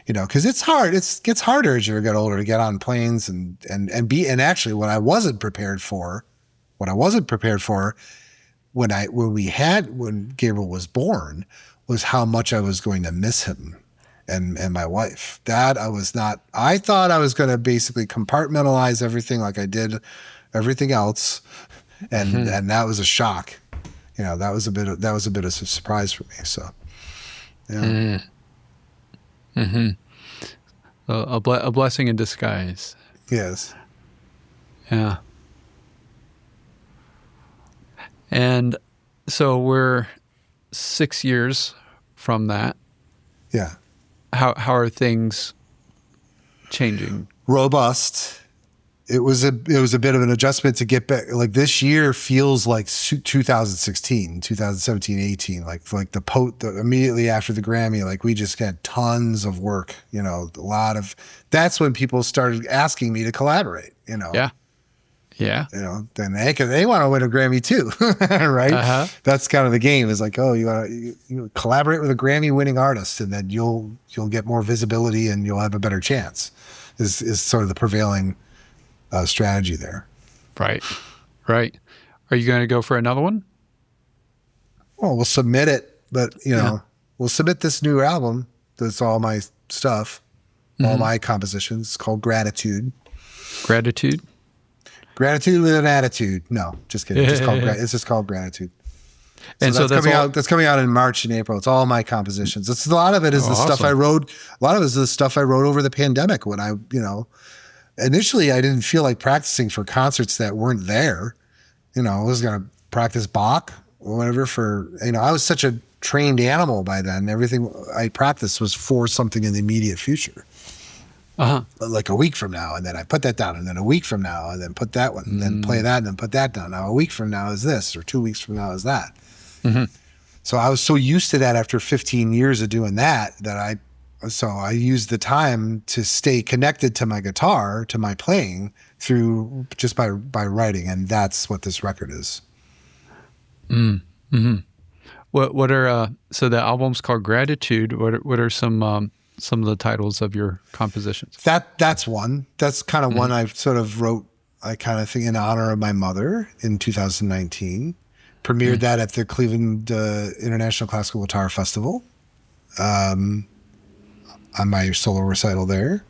because it's hard. It gets harder as you get older to get on planes and actually what I wasn't prepared for when Gabriel was born was how much I was going to miss him and my wife. That I thought I was going to basically compartmentalize everything like I did everything else. And that was a shock. that was a bit of a surprise for me. So, yeah. Mm-hmm. A blessing in disguise. Yes. Yeah. And so we're 6 years from that. Yeah. How are things changing? Robust. It was a bit of an adjustment to get back. Like this year feels like 2016, 2017, 18. Like the immediately after the Grammy, like we just had tons of work. A lot of. That's when people started asking me to collaborate. Yeah. Yeah. Then they want to win a Grammy too, right? Uh-huh. That's kind of the game. Is like, oh, you collaborate with a Grammy-winning artist, and then you'll get more visibility and you'll have a better chance. Is sort of the prevailing strategy there. Right. Are you going to go for another one? Well, we'll submit it, but we'll submit this new album. That's all my stuff, all my compositions. It's called Gratitude. Gratitude with an attitude. No, just kidding. It's just called Gratitude. And so that's coming out in March and April. It's all my compositions. A lot of it is stuff I wrote. A lot of it is the stuff I wrote over the pandemic when I, initially I didn't feel like practicing for concerts that weren't there. I was going to practice Bach or whatever I was such a trained animal by then. Everything I practiced was for something in the immediate future. Like a week from now, and then I put that down, and then a week from now, and then put that one, and then play that, and then put that down. Now a week from now is this, or 2 weeks from now is that. Mm-hmm. So I was so used to that after 15 years of doing that I used the time to stay connected to my guitar, to my playing through just by writing, and that's what this record is. Mm-hmm. What are so the album's called Gratitude? What are some of the titles of your compositions? That's one. That's kind of one I sort of wrote. I kind of think in honor of my mother in 2019. Premiered that at the Cleveland International Classical Guitar Festival. On my solo recital there.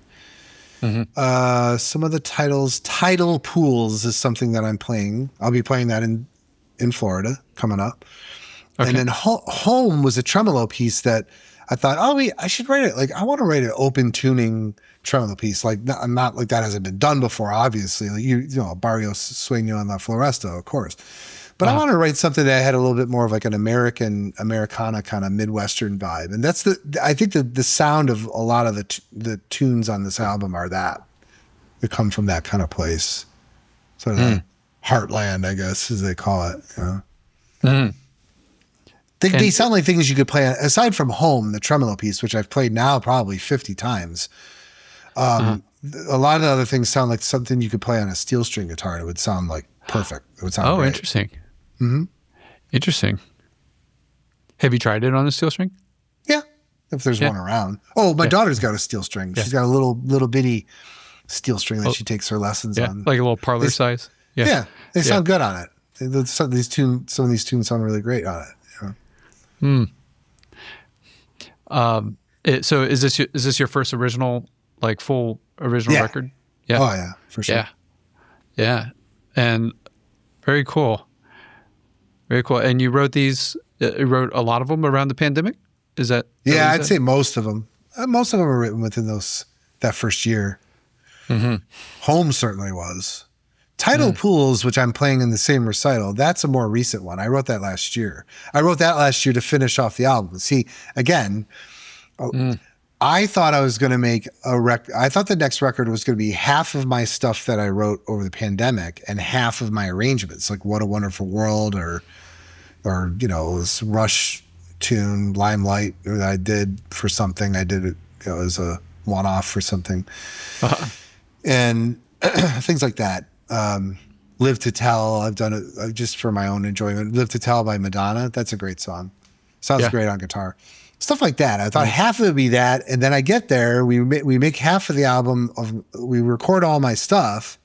Mm-hmm. Some of the titles, Tidal Pools is something that I'm playing. I'll be playing that in Florida coming up. Okay. And then Home was a tremolo piece that I thought, I should write it. Like, I want to write an open tuning tremolo piece. Like, not like that hasn't been done before, obviously. Like, Barrios Sueño on La Floresta, of course. But I want to write something that had a little bit more of like an Americana kind of Midwestern vibe. And that's I think the sound of a lot of the tunes on this album are that. They come from that kind of place. Sort of heartland, I guess, as they call it. They sound like things you could play, aside from Home, the tremolo piece, which I've played now probably 50 times. A lot of the other things sound like something you could play on a steel string guitar, and it would sound like perfect. It would sound great. Interesting. Mm-hmm. Interesting. Have you tried it on a steel string? Yeah, if there's one around. Oh, my daughter's got a steel string. She's got a little bitty steel string that she takes her lessons on. Like a little parlor size. Yeah, they sound good on it. Some of these tunes sound really great on it. So is this your first original, like full original record? Yeah. Oh yeah, for sure. Yeah. And very cool. Very cool. And you wrote you wrote a lot of them around the pandemic? Is that? Yeah, I'd say most of them. Most of them were written within that first year. Mm-hmm. Home certainly was. Tidal Pools, which I'm playing in the same recital, that's a more recent one. I wrote that last year. To finish off the album. See, again, I thought I was going to make I thought the next record was going to be half of my stuff that I wrote over the pandemic and half of my arrangements, like What a Wonderful World or this Rush tune, Limelight, that I did for something. I did it, as a one-off for something. And things like that. Live to Tell, I've done it just for my own enjoyment. Live to Tell by Madonna, that's a great song. Sounds great on guitar. Stuff like that. I thought half of it would be that, and then I get there, we make half of the album, we record all my stuff,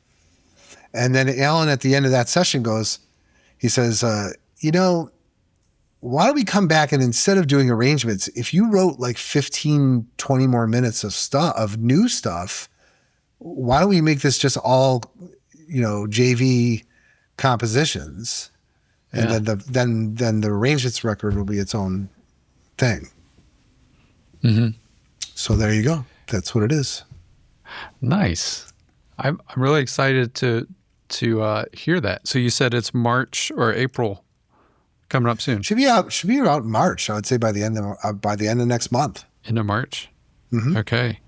and then Alan at the end of that session he says, why don't we come back and instead of doing arrangements, if you wrote like 15, 20 more minutes of new stuff, why don't we make this just all, JV compositions? and Yeah. then the arrangements record will be its own thing. So there you go. That's what it is. Nice. I'm really excited to hear that. So you said it's March or April coming up soon. Should be out in March. I would say by the end of next month. Into March. Okay.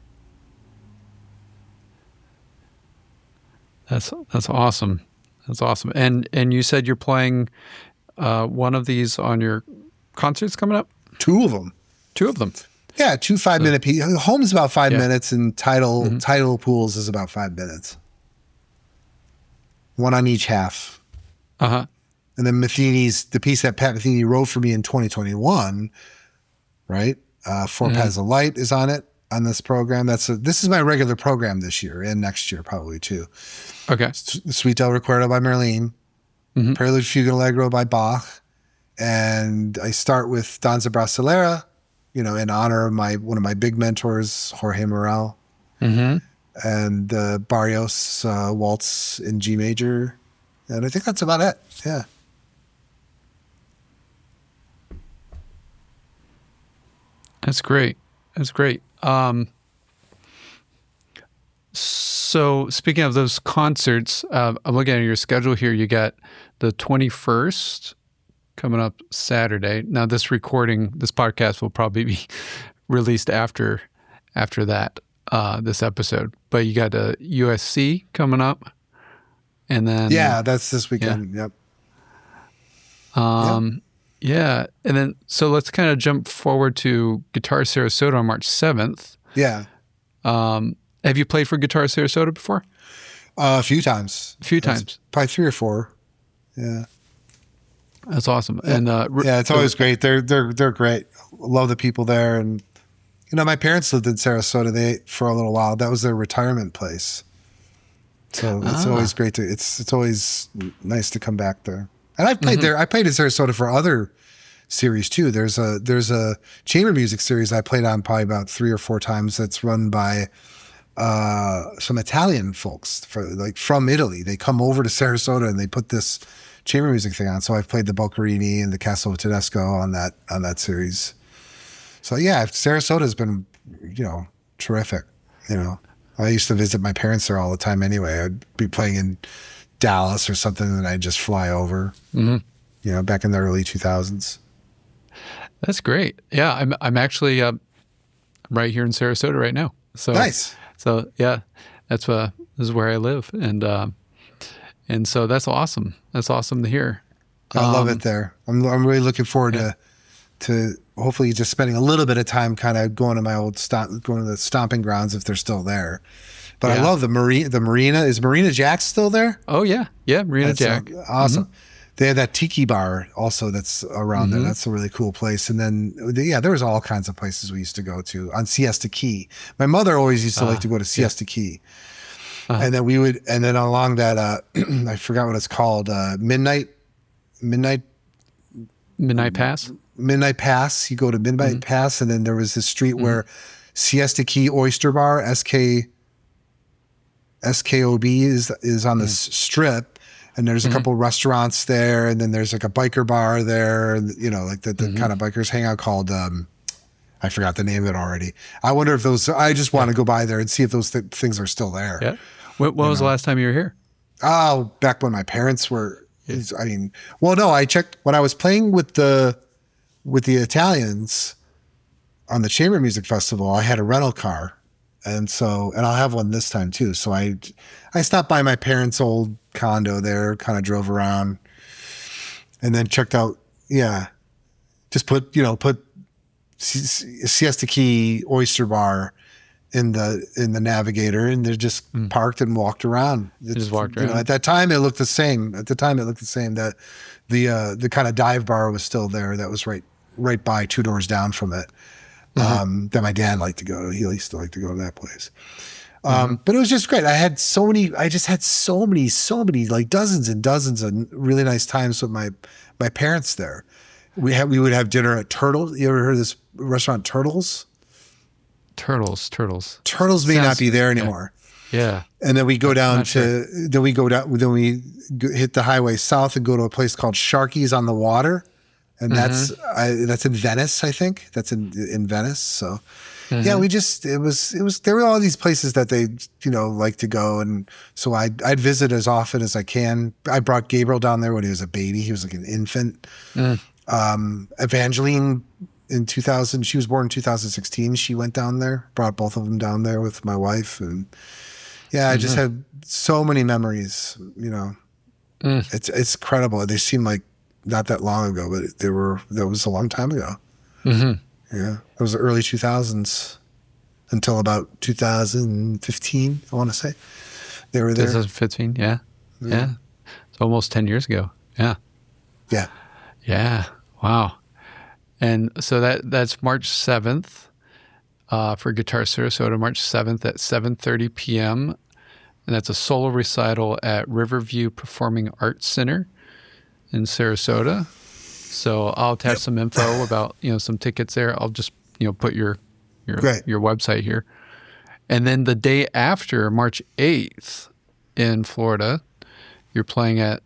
That's awesome. That's awesome. And you said you're playing one of these on your concerts coming up? Two of them. Two of them. Yeah, 2 5-minute pieces. Home's about 5 minutes, and title pools is about 5 minutes. One on each half. Uh-huh. And then Metheny's, the piece that Pat Metheny wrote for me in 2021, right? Four Paths of Light is on it, on this program. This is my regular program this year and next year probably too. Okay. Suite del Recuerdo by Merlin, Prelude Fugue and Allegro by Bach, and I start with Danza Brasilera, in honor of one of my big mentors, Jorge Morel, and Barrios Waltz in G major, and I think that's about it. Yeah. That's great. That's great. So speaking of those concerts, I'm looking at your schedule here. You got the 21st coming up Saturday. Now this podcast will probably be released after that, this episode. But you got a USC coming up, and then that's this weekend. Yeah. Yep. Yeah, and then so let's kind of jump forward to Guitar Sarasota on March 7th. Yeah. Have you played for Guitar Sarasota before? A few times. Probably 3 or 4. Yeah. That's awesome. Yeah. And it's always great. They're great. Love the people there, and my parents lived in Sarasota. For a little while, that was their retirement place. So it's always great it's always nice to come back there. And I played there. I played in Sarasota for other series too. There's a chamber music series I played on probably about 3 or 4 times. That's run by some Italian folks from Italy. They come over to Sarasota and they put this chamber music thing on. So I've played the Boccherini and the Castle Tedesco on that series. So yeah, Sarasota's been terrific. I used to visit my parents there all the time anyway. I'd be playing in Dallas or something, and I'd just fly over. Back in the early 2000s. That's great. Yeah, I'm actually right here in Sarasota right now. So nice. So yeah, this is where I live, and so that's awesome. That's awesome to hear. I love it there. I'm really looking forward to hopefully just spending a little bit of time kind of going to my going to the stomping grounds if they're still there. But I love the marina. Is Marina Jack still there? Oh yeah, Marina Jack. Awesome. They have that tiki bar also that's around there. That's a really cool place. And then there was all kinds of places we used to go to on Siesta Key. My mother always used to like to go to Siesta Key. And then along that I forgot what it's called, Midnight Pass. Midnight Pass. You go to Midnight Pass, and then there was this street where Siesta Key Oyster Bar, SKOB is on the strip, and there's a couple restaurants there, and then there's like a biker bar there, like the kind of bikers hang out called I forgot the name of it already. I wonder if those. I just want to go by there and see if those things are still there. Yeah. When was the last time you were here? Oh, back when my parents were. I checked when I was playing with the Italians on the Chamber Music Festival. I had a rental car. And I'll have one this time too. So I stopped by my parents' old condo there, kind of drove around, and then checked out. Yeah, just put Siesta Key Oyster Bar in the Navigator, and they just parked and walked around. Just walked around. At that time, it looked the same. That the kind of dive bar was still there. That was right by 2 doors down from it. That my dad liked to go to. He used to like to go to that place. But it was just great. I just had so many, like dozens and dozens of really nice times with my parents there. We would have dinner at Turtles. You ever heard of this restaurant, Turtles? Turtles Turtles may not be there anymore. Yeah. And then we go down Not sure. then we hit the highway south and go to a place called Sharky's on the Water. And that's in Venice, I think. That's in Venice. So yeah, there were all these places that they, like to go. And so I'd visit as often as I can. I brought Gabriel down there when he was a baby. He was like an infant. Evangeline in 2000, she was born in 2016. She went down there, brought both of them down there with my wife. And yeah, I just had so many memories, It's incredible. They seem like not that long ago, but that was a long time ago. Yeah. It was the early 2000s until about 2015, I want to say. They were there. 2015, yeah. It's almost 10 years ago. Yeah. Yeah. Yeah. Wow. And so that's March 7th for Guitar Sarasota, March 7th at 7:30 p.m. And that's a solo recital at Riverview Performing Arts Center in Sarasota. So I'll attach some info about, some tickets there. I'll just, put your website here. And then the day after, March 8th in Florida, you're playing at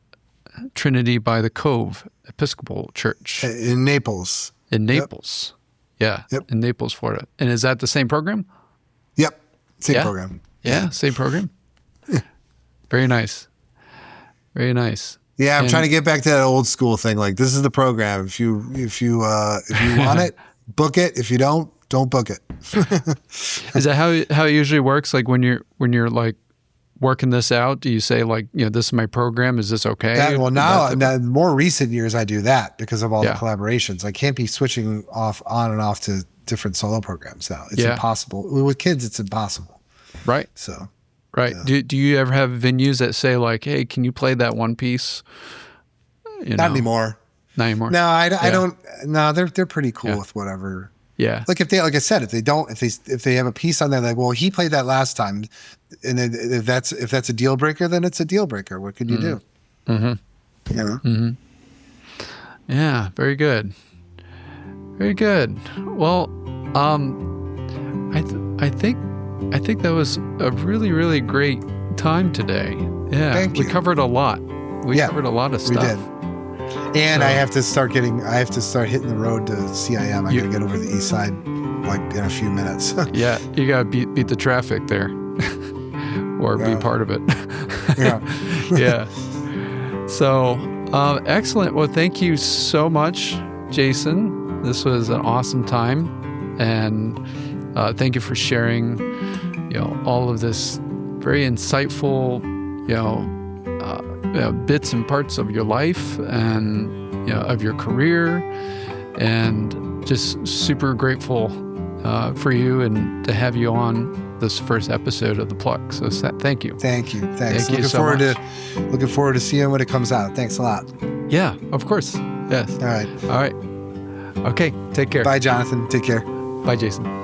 Trinity by the Cove Episcopal Church. In Naples. In Naples. Yeah. In Naples, Florida. And is that the same program? Yep. Same program. Yeah, same program. Very nice. Very nice. Yeah, I'm trying to get back to that old school thing. Like, this is the program. If you want it, book it. If you don't book it. Is that how it usually works? Like when you're like working this out, do you say like, this is my program? Is this okay? Now more recent years I do that because of all the collaborations. I can't be switching on and off to different solo programs now. It's impossible. With kids, it's impossible. Right. So. Right. Yeah. Do you ever have venues that say like, hey, can you play that one piece? Not anymore. Not anymore. No, I don't. No, they're pretty cool with whatever. Yeah. Like if they have a piece on there like, well, he played that last time, and if that's a deal breaker, then it's a deal breaker. What could you do? Yeah. Very good. Very good. Well, I think that was a really, really great time today. Yeah. Thank you. We covered a lot. We covered a lot of stuff. We did. And I have to start hitting the road to CIM. I got to get over the east side like in a few minutes. Yeah. You got to beat the traffic there or be part of it. Yeah. So, excellent. Well, thank you so much, Jason. This was an awesome time. And thank you for sharing, all of this very insightful, bits and parts of your life and, of your career, and just super grateful for you and to have you on this first episode of the Pluck. So thank you. Thank you. Thanks. Looking forward to seeing when it comes out. Thanks a lot. Yeah, of course. Yes. All right. Okay. Take care. Bye, Jonathan. Take care. Bye, Jason.